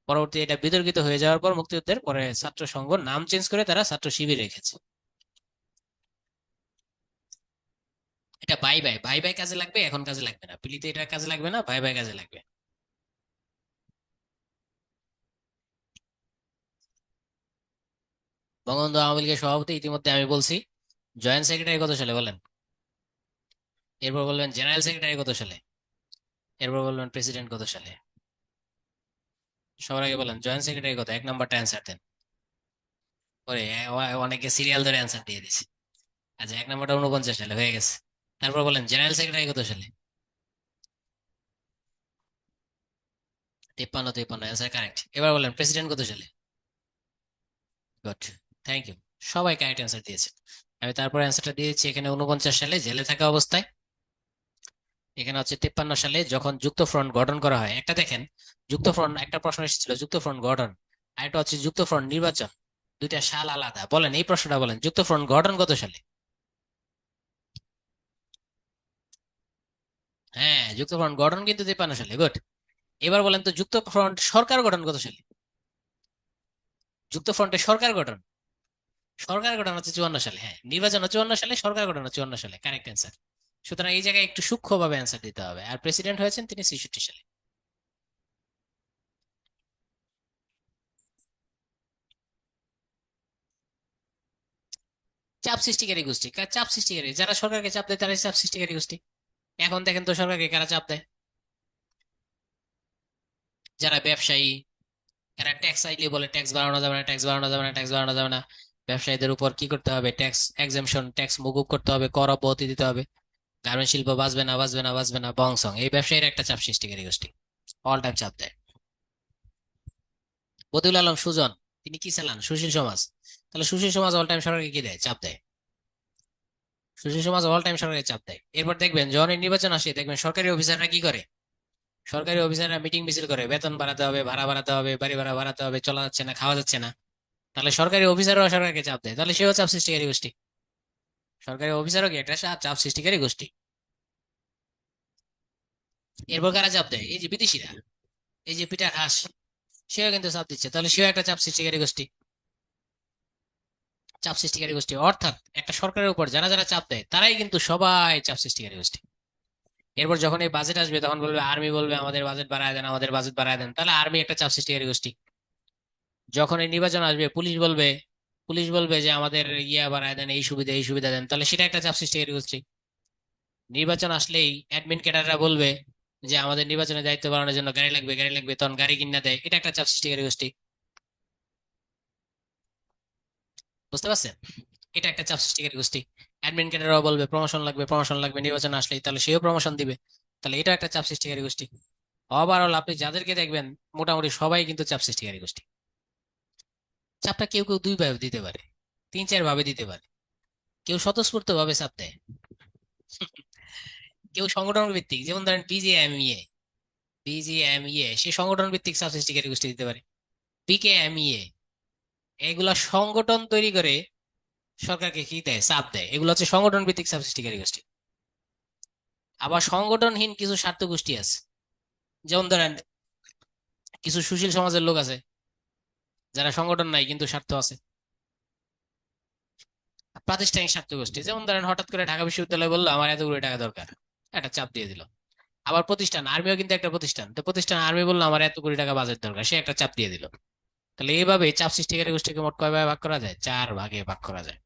পরবর্তী এটা বিতর্কিত হয়ে যাওয়ার পর মুক্তিযুদ্ধের পরে ছাত্র সংঘ নাম চেঞ্জ করে তারা ছাত্র শিবির রেখেছে। এটা বাই বাই বাই বাই কাজে লাগবে, এখন কাজে লাগবে না, পিলিতে এটা কাজে লাগবে না, বাই বাই কাজে লাগবে। বঙ্গবন্ধু আওয়ামী লীগের সভাপতি ইতিমধ্যে আমি বলছি। জয়েন্ট সেক্রেটারি কত সালে বলেন? এরপর বলবেন জেনারেল সেক্রেটারি কত সালে, এরপর বলবেন প্রেসিডেন্ট কত সালে। সবার আগে বলেন জয়েন্ট সেক্রেটারি কত, এক নাম্বারটা অ্যান্সার দেন। ওরে অনেকে সিরিয়াল ধরে অ্যান্সার দিয়ে দিছে। আচ্ছা, এক নাম্বারটা 49 সালে হয়ে গেছে। তারপর বলেন জেনারেল সেক্রেটারি কত সালে? 53, 53 অ্যান্সার কারেক্ট। এবার বলেন প্রেসিডেন্ট কত সালে? Good, thank you. সবাই কারেক্ট অ্যান্সার দিয়েছে। আমি তারপর অ্যান্সারটা দিয়েছি এখানে 49 সালে জেলে থাকা অবস্থায়। এখানে হচ্ছে 53 সালে যখন যুক্ত ফ্রন্ট গঠন করা হয়। একটা দেখেন, যুক্ত ফ্রন্ট একটা প্রশ্ন এসেছিল, যুক্ত ফ্রন্ট গঠন, আর একটা হচ্ছে যুক্ত ফ্রন্ট নির্বাচন, দুইটা সাল আলাদা। বলেন এই প্রশ্নটা বলেন, যুক্ত ফ্রন্ট গঠন কত সালে? হ্যাঁ, যুক্ত ফ্রন্ট গঠন কিন্তু 53 সালে। গুড। এবার বলেন তো যুক্ত ফ্রন্ট সরকার গঠন কত সালে? যুক্ত ফ্রন্টের সরকার গঠন, সরকার গঠন হচ্ছে 54 সালে। হ্যাঁ, নির্বাচন হচ্ছে 54 সালে, সরকার গঠন হচ্ছে 54 সালে, কারেক্ট অ্যান্সার। সুতরাং এই জায়গায় একটু সূক্ষ্মভাবে অ্যান্সার দিতে হবে। আর প্রেসিডেন্ট হয়েছেন তিনি 66 সালে। চাপ সৃষ্টিকারী গোষ্ঠী, চাপ সৃষ্টিকারী যারা সরকারকে চাপ দেয় তারাই চাপ সৃষ্টিকারী গোষ্ঠী। এখন দেখেন তো সরকারকে কারা চাপ দেয়? যারা ব্যবসায়ী, এরা ট্যাক্স আইলে বলে ট্যাক্স বাড়ানো যাবে না, ট্যাক্স বাড়ানো যাবে না, ট্যাক্স বাড়ানো যাবে না। ব্যবসায়ীদের উপর কি করতে হবে? ট্যাক্স এক্সামশন, ট্যাক্স মকুব করতে হবে, কর অব্যাহতি দিতে হবে। গার্মেন্ট শিল্প বাঁচবে না, বাঁচবে না, বাঁচবে না, বংশং। এই ব্যবসায়ীর একটা চাপ সৃষ্টিকারী গোষ্ঠী, অল টাইম চাপ দেয়। বদিউল আলম সুজন, তিনি কি চালান? সুশীল সমাজ। তাহলে সুশীল সমাজ অল টাইম সরকারকে কি দেয়? চাপ দেয়। সুশীল সমাজ অল টাইম সরকারকে চাপ দেয়। এরপর দেখবেন যখন এই নির্বাচন আসে, দেখবেন সরকারি অফিসাররা কি করে? সরকারি অফিসাররা মিটিং মিছিল করে, বেতন বাড়াতে হবে, ভাড়া বাড়াতে হবে, বাড়ি ভাড়া বাড়াতে হবে, চলা যাচ্ছে না, খাওয়া যাচ্ছে না। তাহলে সরকারি অফিসারও সরকারকে চাপ দেয়, তাহলে সেও চাপ সৃষ্টিকারী গোষ্ঠী। সরকারি অফিসারও কি একটা চাপ সৃষ্টিকারী গোষ্ঠী। এরপর কারা চাপ দেয়? এই যে বিদেশিরা, এই যে পিটার হাস, সেও কিন্তু চাপ দিচ্ছে, তাহলে সেও একটা চাপ সৃষ্টিকারী গোষ্ঠী। চাপ সৃষ্টিকারী গোষ্ঠী অর্থাৎ একটা সরকারের উপর যারা যারা চাপ দেয় তারাই কিন্তু সবাই চাপ সৃষ্টিকারী গোষ্ঠী। এরপর যখন এই বাজেট আসবে তখন বলবে, আর্মি বলবে আমাদের বাজেট বাড়ায় দেন, আমাদের বাজেট বাড়ায় দেন, তাহলে আর্মি একটা চাপ সৃষ্টিকারী গোষ্ঠী। যখন এই নির্বাচন আসবে পুলিশ বলবে, পুলিশ বলবে যে আমাদের ইয়া বাড়ায় দেন, এই সুবিধা এই সুবিধা দেন, তাহলে সেটা একটা চাপ সৃষ্টিকারী গোষ্ঠী। নির্বাচন আসলেই অ্যাডমিন ক্যাডাররা বলবে যে আমাদের নির্বাচনের দায়িত্ব বাড়ানোর জন্য গাড়ি লাগবে, গাড়ি লাগবে, তখন গাড়ি কিনা দেয়, এটা একটা চাপ সৃষ্টিকারী গোষ্ঠী। বুঝতে পারছেন? এটা একটা চাপ সৃষ্টিকারী গোষ্ঠী। অ্যাডমিন ক্যাডাররাও বলবে প্রমোশন লাগবে, প্রমোশন লাগবে, নির্বাচন আসলেই, তাহলে সেও প্রমোশন দিবে, তাহলে এটা একটা চাপ সৃষ্টিকারী গোষ্ঠী। ওভারঅল আপনি যাদেরকে দেখবেন মোটামুটি সবাই কিন্তু চাপ সৃষ্টিকারী গোষ্ঠী। চাপটা কেউ কেউ দুই ভাবে দিতে পারে, তিন চার ভাবে দিতে পারে। কেউ স্বতঃস্ফূর্ত ভাবে চাপ দেয়, কেউ সংগঠন ভিত্তিক, যেমন ধরেন বিজিএমইএ, বিজিএমইএ সে সংগঠন ভিত্তিক চাপ সৃষ্টিকারী গোষ্ঠী দিতে পারে। পিকেএমইএ, এগুলা সংগঠন তৈরি করে সরকারকে কি দেয়? চাপ দেয়। এগুলো হচ্ছে সংগঠন ভিত্তিক চাপ সৃষ্টিকারী গোষ্ঠী। আবার সংগঠনহীন কিছু স্বার্থ গোষ্ঠী আছে, যেমন ধরেন কিছু সুশীল সমাজের লোক আছে যারা সংগঠন নাই কিন্তু স্বার্থ আছে। প্রাতিষ্ঠানিক স্বার্থ গোষ্ঠী, যেমন ধরেন হঠাৎ করে ঢাকা বিশ্ববিদ্যালয় বললো আমার এতগুলো টাকা দরকার, একটা চাপ দিয়ে দিল। আবার প্রতিষ্ঠান, আর্মিও কিন্তু একটা প্রতিষ্ঠান, তো প্রতিষ্ঠান আর্মি বললো আমার এত কোটি টাকা বাজেট দরকার, সে একটা চাপ দিয়ে দিল। তাহলে এইভাবে চাপ সৃষ্টিকারী গোষ্ঠীকে মোট কয় ভাগে ভাগ করা যায়? 4 ভাগে ভাগ করা যায়।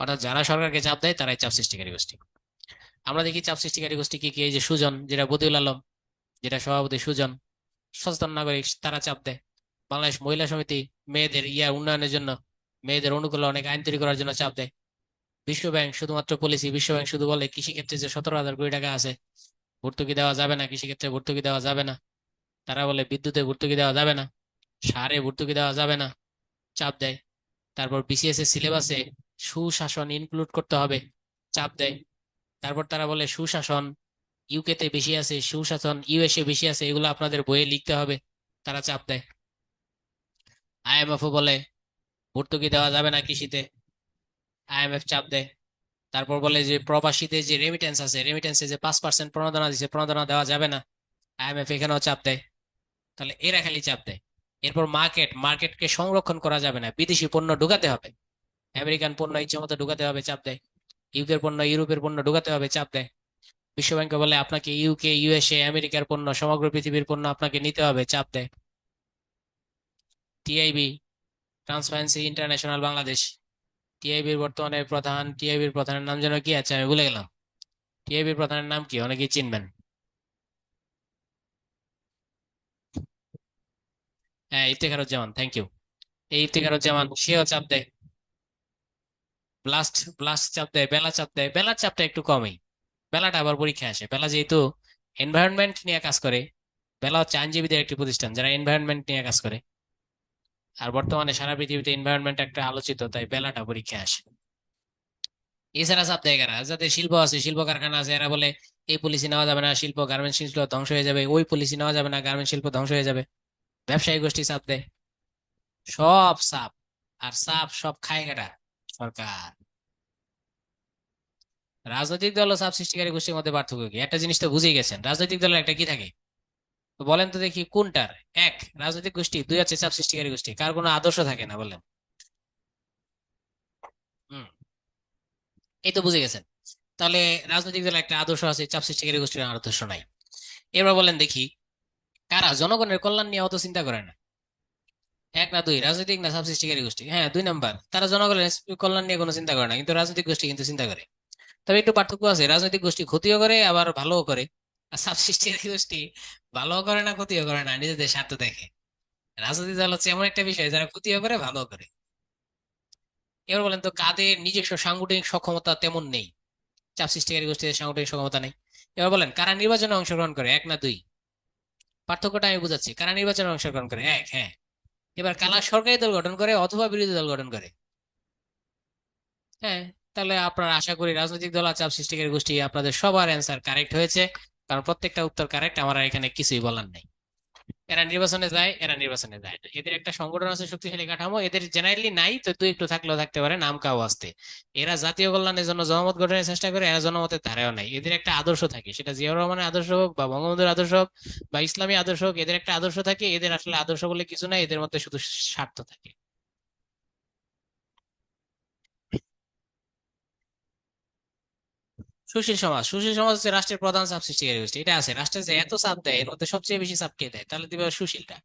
অর্থাৎ যারা সরকারকে চাপ দেয় তারাই চাপ সৃষ্টিকারী গোষ্ঠী। আমরা দেখি চাপ সৃষ্টিকারী গোষ্ঠী কি কি, এই যে সুজন, যেটা বদিউল আলম, যেটা সভাপতি সুজন, সচেতন নাগরিক, তারা চাপ দেয়। বাংলাদেশ মহিলা সমিতি মেয়েদের উন্নয়নের জন্য, মেয়েদের অনুকূলে অনেক আইন তৈরি করার জন্য চাপ দেয়। বিশ্ব ব্যাংক শুধুমাত্র পলিসি, বিশ্ব ব্যাংক শুধু বলে কৃষিক্ষেত্রে যে 17,000 কোটি টাকা আছে ভর্তুকি দেওয়া যাবে না, কৃষিক্ষেত্রে ভর্তুকি দেওয়া যাবে না। তারা বলে বিদ্যুতে ভর্তুকি দেওয়া যাবে না, সারে ভর্তুকি দেওয়া যাবে না, চাপ দেয়। তারপর বিসিএস এর সিলেবাসে সুশাসন ইনক্লুড করতে হবে, চাপ দেয়। তারপর তারা বলে সুশাসন ইউকে তে বেশি আছে, সুশাসন ইউএসএ বেশি আছে, এগুলো আপনাদের বইয়ে লিখতে হবে, তারা চাপ দেয়। আইএমএফ ও বলে ভর্তুকি দেওয়া যাবে না কৃষিতে, আইএমএফ চাপ দেয়। তারপর বলে যে প্রবাসীদের যে রেমিটেন্স আছে, রেমিটেন্সে যে 5% প্রণোদনা দিচ্ছে, প্রণোদনা দেওয়া যাবে না, আইএমএফ এখানেও চাপ দেয়। তাহলে এরা খালি চাপ দেয়। এরপর মার্কেটকে সংরক্ষণ করা যাবে না, বিদেশি পণ্য ঢুকাতে হবে, আমেরিকান পণ্য ইচ্ছে মতো ঢুকাতে হবে, চাপ দেয়। ইউরোপের পণ্য ঢুকাতে হবে, চাপ দেয়। বিশ্বব্যাংকে বলে আপনাকে ইউকে, ইউএসএ, আমেরিকার পণ্য, সমগ্র পৃথিবীর পণ্য আপনাকে নিতে হবে, চাপ দেয়। টিআইবি, ট্রান্সপারেন্সি ইন্টারন্যাশনাল বাংলাদেশ, টিআইবির প্রধানের নাম যেন কি আছে আমি ভুলে গেলাম। টিআইবির প্রধানের নাম কি, অনেকেই চিনবেন। হ্যাঁ, ইফতেখারুজ্জামান, থ্যাংক ইউ। এই ইফতেখারুজ্জামান সেও চাপ দেয়। ব্লাস্ট ব্লাস্ট চাপ দেয়, বেলা চাপ দেয়। বেলার চাপটা একটু কমই, বেলাটা আবার পরীক্ষায় আসে। বেলা যেহেতু এনভায়রনমেন্ট নিয়ে কাজ করে, বেলা হচ্ছে আইনজীবীদের একটি প্রতিষ্ঠান যারা এনভায়রনমেন্ট নিয়ে কাজ করে, আর বর্তমানে সারা পৃথিবীতে এনভায়রনমেন্ট একটা আলোচিত, তাই বেলাটা পরীক্ষায় আসে। এছাড়া চাপ দেয় কারা, যাদের শিল্প আছে, শিল্প কারখানা আছে, এরা বলে এই পলিসি নেওয়া যাবে না, গার্মেন্টস শিল্প ধ্বংস হয়ে যাবে, ওই পলিসি নেওয়া যাবে না, গার্মেন্টস শিল্প ধ্বংস হয়ে যাবে। ব্যবসায়ী গোষ্ঠী চাপ দেয়, সব চাপ। আর চাপ সব খায় কারা, সরকার। রাজনৈতিক দল ও চাপ সৃষ্টিকারী গোষ্ঠীর মধ্যে পার্থক্য কি? একটা জিনিস তো বুঝেই গেছেন, রাজনৈতিক দলের একটা কি থাকে, তো বলেন তো দেখি কোনটার। এক, রাজনৈতিক গোষ্ঠী। দুই হচ্ছে চাপ সৃষ্টিকারী গোষ্ঠী, কার কোনো আদর্শ থাকে না, বলেন। হম, এই তো বুঝে গেছেন। তাহলে রাজনৈতিক দলের একটা আদর্শ আছে, চাপ সৃষ্টিকারী গোষ্ঠীর আদর্শ নাই। এবার বলেন দেখি, কারা জনগণের কল্যাণ নিয়ে অত চিন্তা করে না? এক না দুই, রাজনৈতিক না চাপ সৃষ্টিকারী গোষ্ঠী? হ্যাঁ, 2 নাম্বার, তারা জনগণের কল্যাণ নিয়ে কোনো চিন্তা করে না, কিন্তু রাজনৈতিক গোষ্ঠী কিন্তু চিন্তা করে। তবে একটু পার্থক্য আছে, রাজনৈতিক গোষ্ঠী ক্ষতিও করে আবার ভালোও করে, আর চাপ সৃষ্টিকারী গোষ্ঠী ভালোও করে না, ক্ষতিও করে না, নিজেদের স্বার্থ দেখে। রাজনৈতিক দল হচ্ছে এমন একটা বিষয় যারা ক্ষতিও করে, ভালোও করে। এবার বলেন তো, কাদের নিজস্ব সাংগঠনিক সক্ষমতা তেমন নেই? চাপ সৃষ্টিকারী গোষ্ঠীর সাংগঠনিক সক্ষমতা নেই। এবার বলেন, কারা নির্বাচনে অংশগ্রহণ করে? এক না দুই? পার্থক্যটা আমি বুঝাচ্ছি, কারা নির্বাচনে অংশগ্রহণ করে? এক, হ্যাঁ। এবার কারা সরকারি দল গঠন করে অথবা বিরোধী দল গঠন করে? হ্যাঁ। তাহলে আপনার আশা করি রাজনৈতিক দল আর চাপ সৃষ্টিকারী গোষ্ঠী, আপনাদের সবার অ্যান্সার কারেক্ট হয়েছে, কারণ প্রত্যেকটা উত্তর কারেক্ট, আমার আর এখানে কিছুই বলার নেই। এরা নির্বাচনে যায়, এরা নির্বাচনে যায় না, এদের একটা সংগঠন আছে, শক্তিশালী কাঠামো, এদের জেনারেলি নাই তো, দুই একটু থাকলেও থাকতে পারে নাম কাও আসতে। এরা জাতীয় কল্যাণের জন্য জনমত গঠনের চেষ্টা করে, এরা জনমতের ধারেও নাই। এদের একটা আদর্শ থাকে, সেটা জিয়াউর রহমানের আদর্শ হোক বা বঙ্গবন্ধুর আদর্শ হোক বা ইসলামী আদর্শ হোক, এদের একটা আদর্শ থাকে। এদের আসলে আদর্শ বলে কিছু নাই, এদের মধ্যে শুধু স্বার্থ থাকে। সুশীল সমাজ হচ্ছে রাষ্ট্রের প্রধান চাপ সৃষ্টিকারী গোষ্ঠী। এটা আছে, রাষ্ট্রের যে এত চাপ দেয়, এর মধ্যে সবচেয়ে বেশি চাপ কে দেয়, তাহলে দিবে সুশীলটা।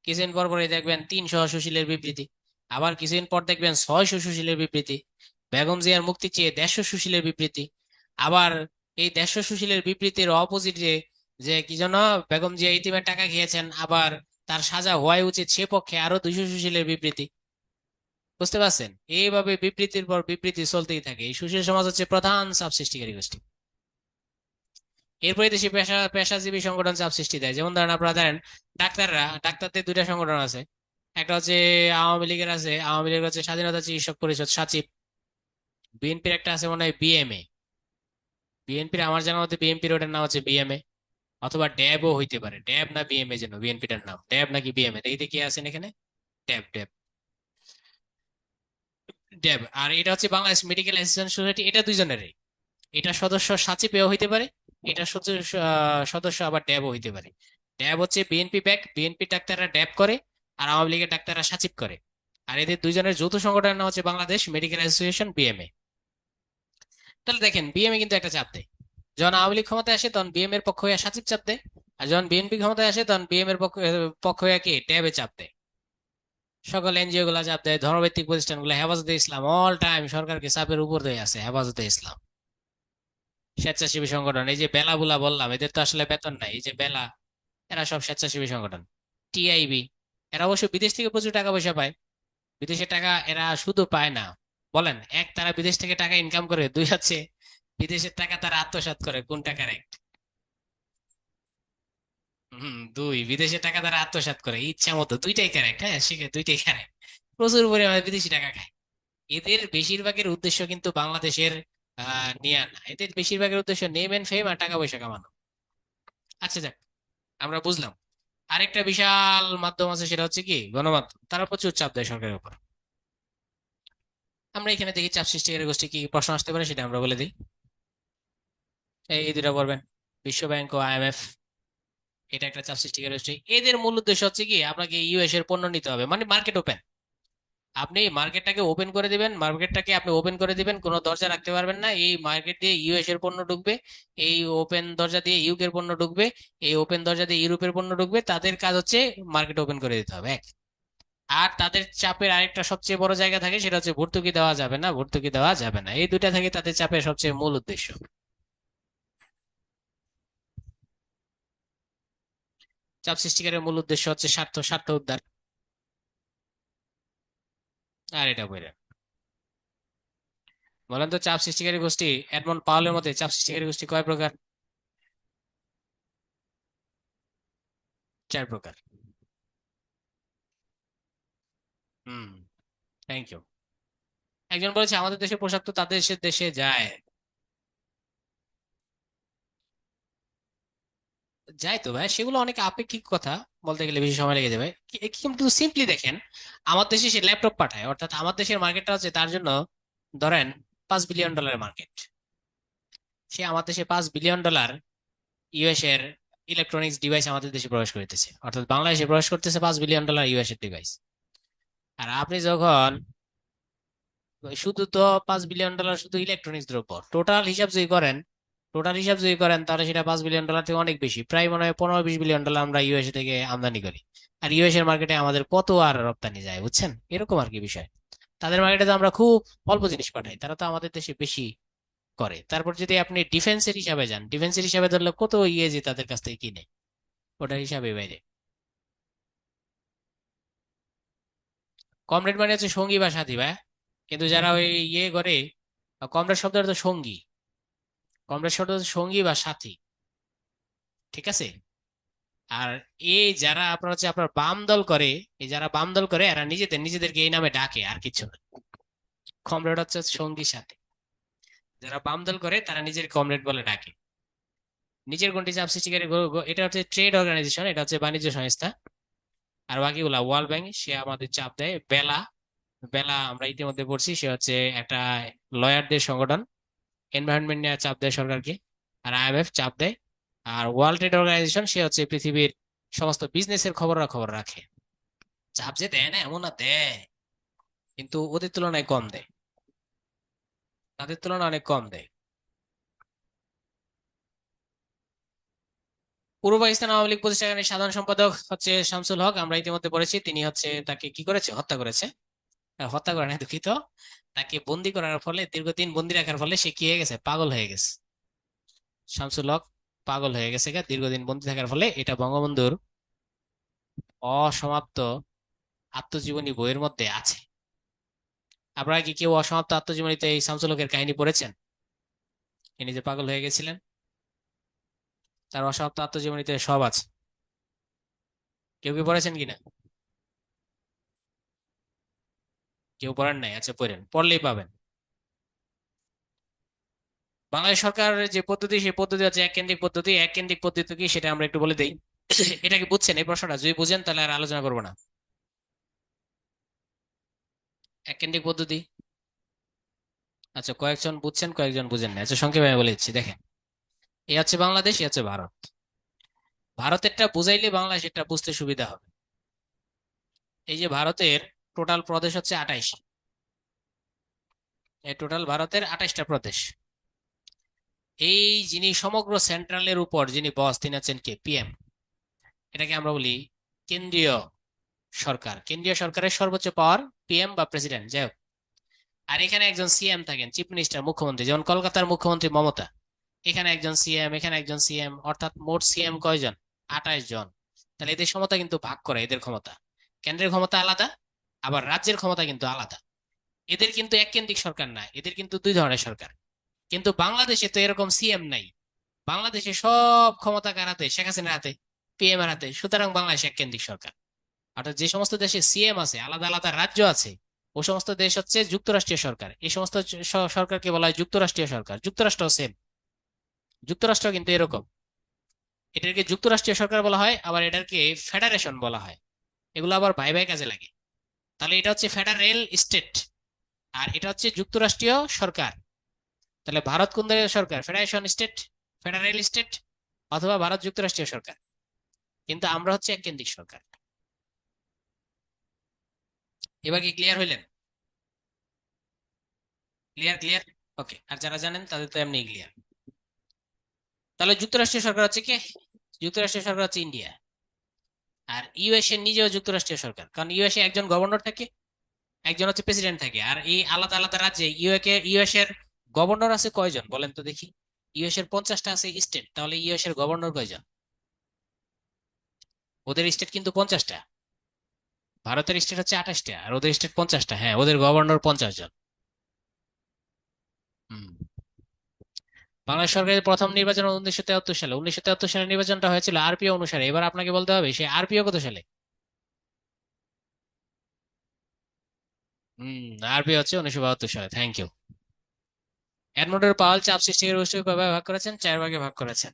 কিছুদিন পর পরে দেখবেন 300 সুশীলের বিবৃতি, আবার কিছুদিন পর দেখবেন 600 সুশীলের বিবৃতি, বেগম জিয়ার মুক্তি চেয়ে 150 সুশীলের বিবৃতি। আবার এই 150 সুশীলের বিবৃতির অপোজিটে যে কি যেন, বেগম জিয়া ইতিমের টাকা খেয়েছেন, আবার তার সাজা হওয়াই উচিত, সে পক্ষে আরো 200 সুশীলের বিবৃতি। বুঝতে পারছেন? এইভাবে বিবৃতির পর বিবৃতি চলতেই থাকে। এই সুশীল সমাজ হচ্ছে প্রধান চাপ সৃষ্টিকারী গোষ্ঠী। এরপরে দেশে পেশাজীবী সংগঠন চাপ সৃষ্টি দেয়। যেমন ধরেন, আপনারা জানেন ডাক্তারদের 2টা সংগঠন আছে। একটা হচ্ছে আওয়ামী লীগের আছে, আওয়ামী লীগের হচ্ছে স্বাধীনতা চিকিৎসক পরিষদ, সাচিব। বিএনপির একটা আছে মনে হয় বিএমএ। বিএনপির আমার জানা মতে বিএনপির ওটার নাম হচ্ছে বিএমএ, অথবা ড্যাবও হইতে পারে। ড্যাব না বিএমএ, যেন বিএনপিটার নাম ড্যাব নাকি বিএমএ, দেখতে কি আছেন এখানে। ড্যাব, ড্যাব, ড্যাব। আর এটা হচ্ছে বাংলাদেশ মেডিকেল অ্যাসোসিয়েশন সোসাইটি, এটা দুইজনেরই। এটা সদস্য সাচিবেও হইতে পারে, এটা সদস্য সদস্য আবার ড্যাবও হইতে পারে। ড্যাব হচ্ছে বিএনপি ব্যাক, বিএনপি ডাক্তাররা ড্যাব করে, আর আওয়ামী লীগের ডাক্তাররা সাচিব করে। আর এদের দুইজনের যৌথ সংগঠনের নাম হচ্ছে বাংলাদেশ মেডিকেল অ্যাসোসিয়েশন, বিএমএ। তাহলে দেখেন, বিএমএ কিন্তু একটা চাপ দেয়। যখন আওয়ামী লীগ ক্ষমতায় আসে তখন বিএম এর পক্ষ হয়ে সাচিব চাপ দেয়, আর যখন বিএনপি ক্ষমতায় আসে তখন বিএম এর পক্ষ হয়ে কি ড্যাবে চাপ দেয়। সকল এনজিও গুলা চাপ দেয়, ধর্মভিত্তিক প্রতিষ্ঠানগুলো, হেফাজতে ইসলাম অল টাইম সরকারকে চাপের উপর দিয়ে আছে, হেফাজতে ইসলাম। স্বেচ্ছাসেবী সংগঠন, এই যে বেলা বুলা বললাম, এদের তো আসলে বেতন নাই, এই যে বেলা, এরা সব স্বেচ্ছাসেবী সংগঠন। টিআইবি, এরা অবশ্য বিদেশ থেকে প্রচুর টাকা পয়সা পায়। বিদেশের টাকা এরা শুধু পায় না, বলেন, এক, তারা বিদেশ থেকে টাকা ইনকাম করে, দুই হচ্ছে বিদেশের টাকা তারা আত্মসাৎ করে। কোনটা কারেক্ট? দুই, বিদেশের টাকা তারা আত্মসাৎ করে ইচ্ছা মতো। দুইটাই কারেক্ট, হ্যাঁ, শিখে দুইটাই কারেক্ট। প্রচুর পরিমাণে বিদেশি টাকা খায়। এদের বেশিরভাগের উদ্দেশ্য কিন্তু বাংলাদেশের নেয়া না, এদের বেশিরভাগের উদ্দেশ্য নেম এন্ড ফেম আর টাকা পয়সা কামানো। আচ্ছা, যাক, আমরা বুঝলাম। আরেকটা বিশাল মাধ্যম আছে, সেটা হচ্ছে কি গণমাধ্যম, তারা প্রচুর চাপ দেয় সরকারের উপর। আমরা এখানে দেখি চাপ সৃষ্টিকারী গোষ্ঠী কি কি প্রশ্ন আসতে পারে সেটা আমরা বলে দিই। এই দুটা পড়বেন, বিশ্ব ব্যাংক ও আইএমএফ, এটা একটা চাপ সৃষ্টিকারী গোষ্ঠী। এদের মূল উদ্দেশ্য হচ্ছে কি আপনাকে ইউএস এর পণ্য নিতে হবে, মানে মার্কেট ওপেন। আপনি মার্কেটটাকে ওপেন করে দিবেন, মার্কেটটাকে আপনি ওপেন করে দিবেন, কোনো দরজা রাখতে পারবেন না। এই মার্কেট দিয়ে ইউএস এর পণ্য ঢুকবে, এই ওপেন দরজা দিয়ে ইউকে এর পণ্য ঢুকবে, এই ওপেন দরজা দিয়ে ইউরোপের পণ্য ঢুকবে। তাদের কাজ হচ্ছে মার্কেট ওপেন করে দিতে হবে, এক। আর তাদের চাপের আরেকটা সবচেয়ে বড় জায়গা থাকে, সেটা হচ্ছে ভর্তুকি দেওয়া যাবে না, ভর্তুকি দেওয়া যাবে না। এই দুইটা থেকে তাদের চাপের সবচেয়ে মূল উদ্দেশ্য। চাপ সৃষ্টিকারীর মূল উদ্দেশ্য হচ্ছে স্বার্থ, স্বার্থ উদ্ধার। আর এটা বলে বলেন তো, চাপ সৃষ্টিকারী গোষ্ঠী এডমন্ড পাওয়েলের মতে চাপ সৃষ্টিকারী গোষ্ঠী কয় প্রকার? 4 প্রকার। হুম, থ্যাংক ইউ। একজন বলেছে আমাদের দেশে পোশাক তো তাদের দেশে দেশে যায়। যাই তো ভাই, সেগুলো অনেক আপেক্ষিক কথা, বলতে গেলে বেশি সময় লেগে যাবে। কিন্তু সিম্পলি দেখেন, আমার দেশে সে ল্যাপটপ পাঠায়, অর্থাৎ আমার দেশের মার্কেটটা হচ্ছে তার জন্য, ধরেন, $5 বিলিয়ন মার্কেট। সে আমার দেশে $5 বিলিয়ন ইউএস এর ইলেকট্রনিক্স ডিভাইস আমাদের দেশে প্রবেশ করতেছে, অর্থাৎ বাংলাদেশে প্রবেশ করতেছে $5 বিলিয়ন ইউএস এর ডিভাইস। আর আপনি যখন শুধু তো $5 বিলিয়ন শুধু ইলেকট্রনিক্স দ্রব্য, টোটাল হিসাব যদি করেন তাহলে সেটা $5 বিলিয়ন থেকে অনেক বেশি, প্রায় মনে হয় 15-20 বিলিয়ন আমরা ইউএসএ থেকে আমদানি করি। আর ইউএস এর মার্কেটে আমাদের কত আর রপ্তানি যায়, বুঝছেন, এরকম আর কি বিষয়। তাদের মার্কেটে তো আমরা খুব অল্প জিনিস পাঠাই, তারা তো আমাদের দেশে বেশি করে। তারপর যদি আপনি ডিফেন্সের হিসাবে যান, ডিফেন্সের হিসাবে ধরলে কত যে তাদের কাছ থেকে কিনে, ওটার হিসাবে বাইরে। কমরেড মানে হচ্ছে সঙ্গী বা সাথী ভাই, কিন্তু যারা ওই করে, কমরেড শব্দ তো সঙ্গী, কমরেড শব্দ হচ্ছে সঙ্গী বা সাথী, ঠিক আছে। আর এই যারা আপনার হচ্ছে আপনার বাম দল করে, এই যারা বাম দল করে এরা নিজেদের নিজেদেরকে এই নামে ডাকে, আর কিছু না। কমরেড হচ্ছে সঙ্গী সাথী। যারা বাম দল করে তারা নিজের কমরেড বলে ডাকে। নিজের গণ্ডি চাপ সৃষ্টিকারী এটা হচ্ছে ট্রেড অর্গানাইজেশন, এটা হচ্ছে বাণিজ্য সংস্থা। আর বাকিগুলা ওয়ার্ল্ড ব্যাংক, সে আমাদের চাপ দেয়। বেলা, বেলা আমরা ইতিমধ্যে পড়ছি, সে হচ্ছে একটা লয়ারদের সংগঠন, এনভায়রনমেন্ট নিয়ে চাপ দেয় সরকারকে। আর আইএমএফ চাপ দেয়। আর ওয়ার্ল্ড ট্রেড অর্গানাইজেশন, সে হচ্ছে পৃথিবীর সমস্ত বিজনেসের খবর রাখে। চাপ যে দেয় না এমন না, দেয়, কিন্তু ওদের তুলনায় কম দেয়, তাদের তুলনায় অনেক কম দেয়। পূর্ব পাকিস্তান আওয়ামী লীগ প্রতিষ্ঠানের সাধারণ সম্পাদক হচ্ছে শামসুল হক, আমরা ইতিমধ্যে পড়েছি। তিনি হচ্ছে তাকে কি করেছে, হত্যা করেছে। হত্যা করে না, দুঃখিত। তাকে বন্দি করার ফলে, দীর্ঘদিন বন্দি রাখার ফলে সে কি হয়ে গেছে, পাগল হয়ে গেছে। শামসুল হক পাগল হয়ে গেছে দীর্ঘদিন বন্দি থাকার ফলে। এটা বঙ্গবন্ধুর অসমাপ্ত আত্মজীবনী বইয়ের মধ্যে আছে। আপনারা কি কেউ অসমাপ্ত আত্মজীবনীতে এই শামসুল হকের কাহিনী পড়েছেন? তিনি যে পাগল হয়ে গেছিলেন, তার অসমাপ্ত আত্মজীবনীতে সব আছে। কেউ কি পড়েছেন কিনা? কেউ পড়েন নাই? আচ্ছা, পড়েন, পড়লেই পাবেন। বাংলাদেশ সরকারের যে পদ্ধতি, সেই পদ্ধতি হচ্ছে এক কেন্দ্রিক পদ্ধতি। এক কেন্দ্রিক পদ্ধতি কি সেটা আমরা একটু বলে দিই। এটা কি বুঝছেন এই প্রশ্নটা? যদি বুঝেন তাহলে আর আলোচনা করবো না। এক কেন্দ্রিক পদ্ধতি, আচ্ছা, কয়েকজন বুঝছেন কয়েকজন বুঝেন না। আচ্ছা, সংক্ষেপে আমি বলে দিচ্ছি, দেখেন। এই হচ্ছে বাংলাদেশ, এই হচ্ছে ভারত। ভারতেরটা বুঝাইলে বাংলাদেশেরটা বুঝতে সুবিধা হবে। এই যে ভারতের টোটাল প্রদেশ হচ্ছে 28। এই টোটাল ভারতের 28টা প্রদেশ। এই যিনি সমগ্র সেন্ট্রালের উপর যিনি বস, তিনি হচ্ছেন কে, পিএম। এটাকে আমরা বলি কেন্দ্রীয় সরকার। কেন্দ্রীয় সরকারের সর্বোচ্চ পাওয়ার পিএম বা প্রেসিডেন্ট, যাই হোক। আর এখানে একজন সিএম থাকেন, চিফ মিনিস্টার, মুখ্যমন্ত্রী, যেমন কলকাতার মুখ্যমন্ত্রী মমতা। এখানে একজন সিএম, এখানে একজন সিএম, অর্থাৎ মোট সিএম কয়জন, 28 জন। তাহলে এদের ক্ষমতা কিন্তু ভাগ করে, এদের ক্ষমতা, কেন্দ্রের ক্ষমতা আলাদা, আবার রাজ্যের ক্ষমতা কিন্তু আলাদা। এদের কিন্তু এক কেন্দ্রিক সরকার না, এদের কিন্তু দুই ধরনের সরকার। কিন্তু বাংলাদেশে তো এরকম সিএম নাই। বাংলাদেশে সব ক্ষমতা কার হাতে, শেখ হাসিনার হাতে, পিএম এর হাতে। সুতরাং বাংলাদেশ এক কেন্দ্রিক সরকার। অর্থাৎ যে সমস্ত দেশে সিএম আছে, আলাদা আলাদা রাজ্য আছে, ও সমস্ত দেশ হচ্ছে যুক্তরাষ্ট্রীয় সরকার। এই সমস্ত সরকারকে বলা হয় যুক্তরাষ্ট্রীয় সরকার। যুক্তরাষ্ট্র সেম, যুক্তরাষ্ট্র কিন্তু এরকম। এটাকে যুক্তরাষ্ট্রীয় সরকার বলা হয়, আবার এটাকে ফেডারেশন বলা হয়। এগুলো আবার ভাই ভাই কাজে লাগে। তাহলে এটা হচ্ছে ফেডারেল স্টেট, আর এটা হচ্ছে যুক্তরাষ্ট্রীয় সরকার। তাহলে ভারত কোন দেশের সরকার? ফেডারেশন স্টেট, ফেডারেল স্টেট, অথবা ভারত যুক্তরাষ্ট্রীয় সরকার। কিন্তু আমরা হচ্ছে এক কেন্দ্রিক সরকার। এবার কি ক্লিয়ার হইলেন? Clear clear. ওকে, আর যারা জানেন তাদের তো এমনি ক্লিয়ার। তাহলে যুক্তরাষ্ট্রীয় সরকার হচ্ছে কে? যুক্তরাষ্ট্রীয় সরকার হচ্ছে ইন্ডিয়া। আর ইউএসএ নিজেও যুক্তরাষ্ট্রীয় সরকার, কারণ ইউএসএ একজন গভর্নর থাকে, একজন হচ্ছে প্রেসিডেন্ট থাকে। আর এই আলাদা আলাদা রাজ্যে ইউএস এর গভর্নর আছে কয়জন বলেন তো দেখি? ইউএস এর 50টা আছে স্টেট, তাহলে ইউএস এর গভর্নর কয়জন? ওদের স্টেট কিন্তু 50টা। ভারতের স্টেট হচ্ছে 28টা, আর ওদের স্টেট 50টা। হ্যাঁ, ওদের গভর্নর 50 জন। হুম। বাংলাদেশ সরকারের প্রথম নির্বাচন 1973 সালে। 1973 সালে নির্বাচনটা হয়েছিল আরপিও অনুসারে। এবার আপনাকে বলতে হবে সে আরপিও কত সালে। হম, আরপিও হচ্ছে 1972 সালে। Thank you. এডমন্ডের পাওয়েল চাপ সৃষ্টিকারী গোষ্ঠী কয়ভাবে ভাগ করেছেন? 4 ভাগে ভাগ করেছেন।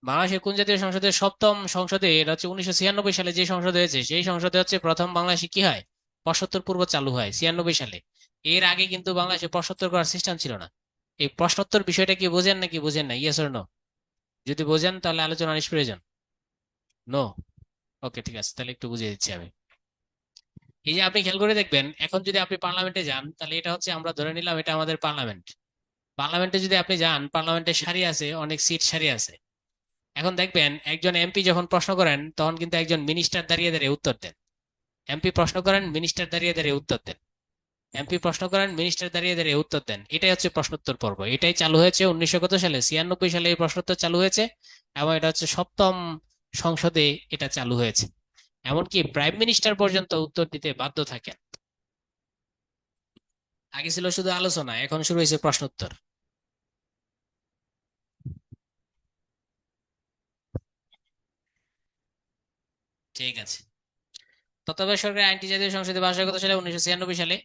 বাংলাদেশের কোন জাতীয় সংসদের সপ্তম সংসদে, এটা হচ্ছে 1996 সালে যে সংসদ হয়েছে, সেই সংসদে হচ্ছে প্রথম বাংলাদেশে কি হয়, প্রশ্নোত্তর পূর্ব চালু হয় 96 সালে। এর আগে কিন্তু বাংলাদেশে প্রশ্নোত্তর করার সিস্টেম ছিল না। এই প্রশ্নোত্তর বিষয়টা কি বোঝেন নাকি বোঝেন না? Yes or no? যদি বোঝেন তাহলে আলোচনা নিষ্প্রয়োজন। নো? ওকে, ঠিক আছে, তাহলে একটু বুঝিয়ে দিচ্ছি আমি। এই যে আপনি খেয়াল করে দেখবেন, এখন যদি আপনি পার্লামেন্টে যান, তাহলে এটা হচ্ছে আমরা ধরে নিলাম এটা আমাদের পার্লামেন্ট। পার্লামেন্টে যদি আপনি যান, পার্লামেন্টের সারি আছে, অনেক সিট সারি আছে। এখন দেখবেন একজন এমপি যখন প্রশ্ন করেন, তখন কিন্তু একজন মিনিস্টার দাঁড়িয়ে দাঁড়িয়ে উত্তর দেন। এমপি প্রশ্ন করেন, মিনিস্টার দাঁড়িয়ে দাঁড়িয়ে উত্তর দেন। এমপি প্রশ্ন করেন, মিনিস্টার দাঁড়িয়ে দাঁড়িয়ে উত্তর দেন। এটাই হচ্ছে প্রশ্নোত্তর পর্ব। এটাই চালু হয়েছে 1900 কত সালে, 96 সালে এই প্রশ্নোত্তর চালু হয়েছে। এবং এটা হচ্ছে সপ্তম সংসদে এটা চালু হয়েছে। এমনকি প্রাইম মিনিস্টার পর্যন্ত উত্তর দিতে বাধ্য থাকেন। আগে ছিল শুধু আলোচনা, এখন শুরু হয়েছে প্রশ্নোত্তর। ঠিক আছে। তত্ত্বাবধায়ক সরকারের আইনটি জাতীয় সংসদে পাশ হয় কত সালে? 1996 সালে।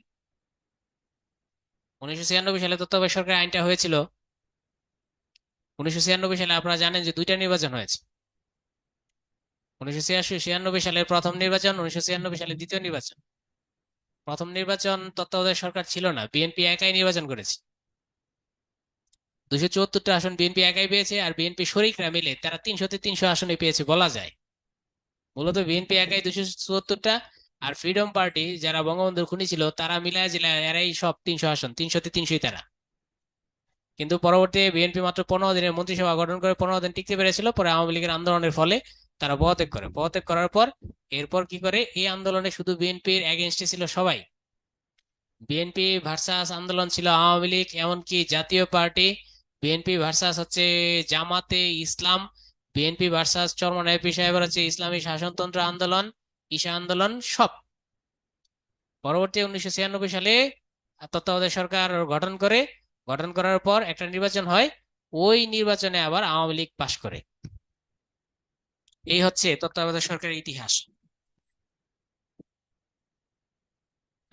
1996 সালে তত্ত্বাবধায়ক সরকারের আইনটা হয়েছিল। 1996 সালে আপনারা জানেন যে দুইটা নির্বাচন হয়েছে। 1996 সালের প্রথম নির্বাচন, 1996 সালে দ্বিতীয় নির্বাচন। প্রথম নির্বাচন তত্ত্বাবধায়ক সরকার ছিল না, বিএনপি একাই নির্বাচন করেছে। 274টা আসন বিএনপি একাই পেয়েছে, আর বিএনপি শরিকরা মিলে তারা 300-তে 300 আসনে পেয়েছে বলা যায়। মূলত বিএনপি একাই 274টা, আর ফ্রিডম পার্টি যারা বঙ্গবন্ধুর খুনি ছিল তারা মিলায় জিলায় এরাই সব 300 আসন, 300-তে 300ই তারা। কিন্তু পরবর্তী বিএনপি মাত্র 15 দিনের মন্ত্রিসভা গঠন করে 15 দিন টিকতে পেরেছিল। পরে আওয়ামী লীগের আন্দোলনের ফলে তারা পদত্যাগ করে। পদত্যাগ করার পর এরপর কি করে, এই আন্দোলনে শুধু বিএনপির এগেনস্টে ছিল সবাই। বিএনপি ভার্সাস আন্দোলন ছিল আওয়ামী লীগ, এমনকি জাতীয় পার্টি। বিএনপি ভার্সাস হচ্ছে জামাতে ইসলাম। বিএনপি ভার্সাস চরমনাই এপি সাহেবের হচ্ছে ইসলামী শাসনতন্ত্র আন্দোলন, ঈশা আন্দোলন, সব। পরবর্তী 1996 সালে তত্ত্বাবধায়ক সরকার গঠন করে। গঠন করার পর একটা নির্বাচন হয়, ওই নির্বাচনে আবার আওয়ামী লীগ পাশ করে। এই হচ্ছে তত্ত্বাবধায়ক সরকারের ইতিহাস।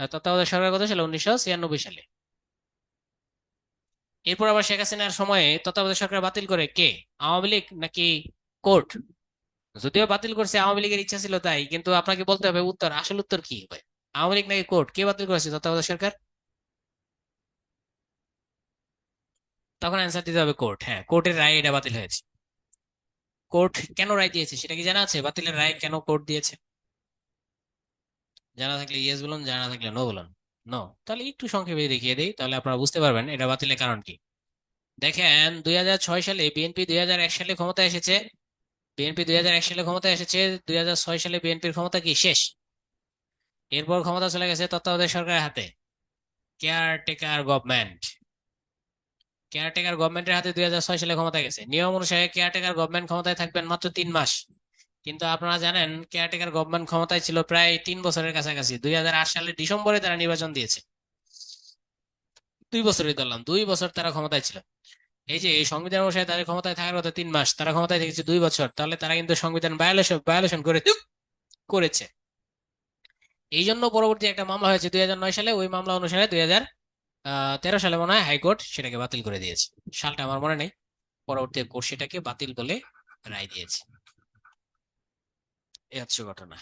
আর তত্ত্বাবধায়ক সরকার কত সালে? 1996 সালে। এরপর আবার শেখ হাসিনার সময়ে তত্ত্বাবধায়ক সরকার বাতিল করে কে? আওয়ামী লীগ নাকি কোর্ট? যদিও বাতিল করছে আওয়ামী লীগের ইচ্ছা ছিল তাই, কিন্তু আপনাকে বলতে হবে উত্তর, আসল উত্তর কি হবে? আওয়ামী লীগ নাকি কোর্ট? কে বাতিল করেছে তত্ত্বাবধায়ক সরকার? তখন অ্যান্সার দিতে হবে কোর্ট। হ্যাঁ, কোর্টের রায় এটা বাতিল হয়েছে। কোর্ট কেন রায় দিয়েছে সেটা কি জানা আছে? বাতিলের রায় কেন কোর্ট দিয়েছে? জানা থাকলে ইয়েস বলুন, জানা না থাকলে নো বলুন। নো? তাহলে একটু সংক্ষেপে দেখিয়ে দিই, তাহলে আপনারা বুঝতে পারবেন এটা বাতিলের কারণ কি। দেখেন, 2006 সালে বিএনপি 2001 সালে ক্ষমতায় এসেছে। বিএনপি 2001 সালে ক্ষমতায় এসেছে। 2006 সালে বিএনপির ক্ষমতা কি শেষ? এরপর ক্ষমতা চলে গেছে তত্ত্বাবধায়ক সরকারের হাতে, কেয়ারটেকার গভর্নমেন্ট। কেয়ারটেকার গভর্নমেন্টের হাতে 2006 সালে ক্ষমতা গেছে। নিয়ম অনুসারে কেয়ারটেকার গভর্নমেন্ট ক্ষমতায় থাকবেন মাত্র 3 মাস। কিন্তু আপনারা জানেন কেয়ারটেকার গভর্নমেন্ট ক্ষমতায় ছিল প্রায় 3 বছরের কাছাকাছি। 2008 সালের ডিসেম্বরে তারা নির্বাচন দিয়েছে। 2 বছরই ধরলাম, 2 বছর তারা ক্ষমতায় ছিল। এই যে এই সংবিধান অনুসারে তাদের ক্ষমতায় থাকার কথা 3 মাস, তারা ক্ষমতায় থেকেছে 2 বছর। তাহলে তারা কিন্তু সংবিধান ভায়োলেশন ভায়োলেশন করেছে। এই জন্য পরবর্তী একটা মামলা হয়েছে 2009 সালে। ওই মামলা অনুসারে 13 সালে মনে হয় হাইকোর্ট সেটাকে বাতিল করে দিয়েছে। সালটা আমার মনে নেই। পরবর্তী কোর্ট সেটাকে বাতিল বলে রায় দিয়েছে। এ হচ্ছে ঘটনা।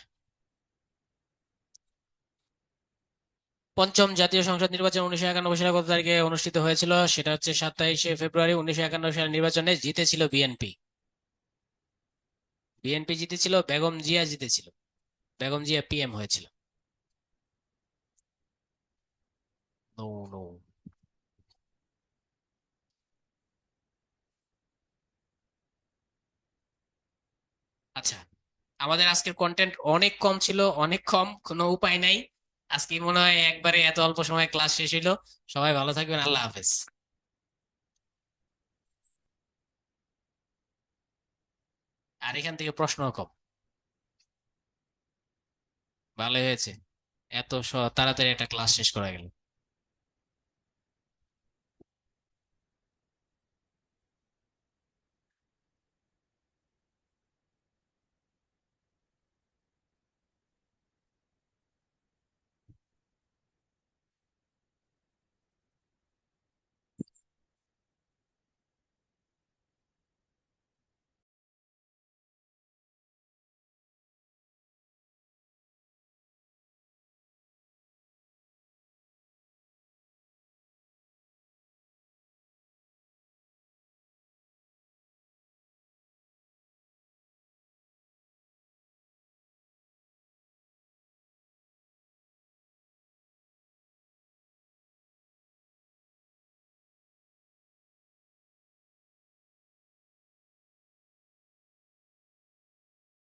পঞ্চম জাতীয় সংসদ নির্বাচন 1991 সালে কত তারিখে অনুষ্ঠিত হয়েছিল? সেটা হচ্ছে 27শে ফেব্রুয়ারি 1991 সালের নির্বাচনে জিতেছিল বিএনপি। বিএনপি জিতেছিল, বেগম জিয়া জিতেছিল। বেগম জিয়া পিএম হয়েছিল। No, no. আচ্ছা, আমাদের আজকের কন্টেন্ট অনেক কম ছিল, অনেক কম, কোনো উপায় নাই। আজকে মনে হয় একবারে এত অল্প সময় ক্লাস শেষ হইলো। সবাই ভালো থাকবেন, আল্লাহ হাফেজ। আর এখান থেকে প্রশ্ন কম। ভালোই হয়েছে, এত তাড়াতাড়ি একটা ক্লাস শেষ করা গেল।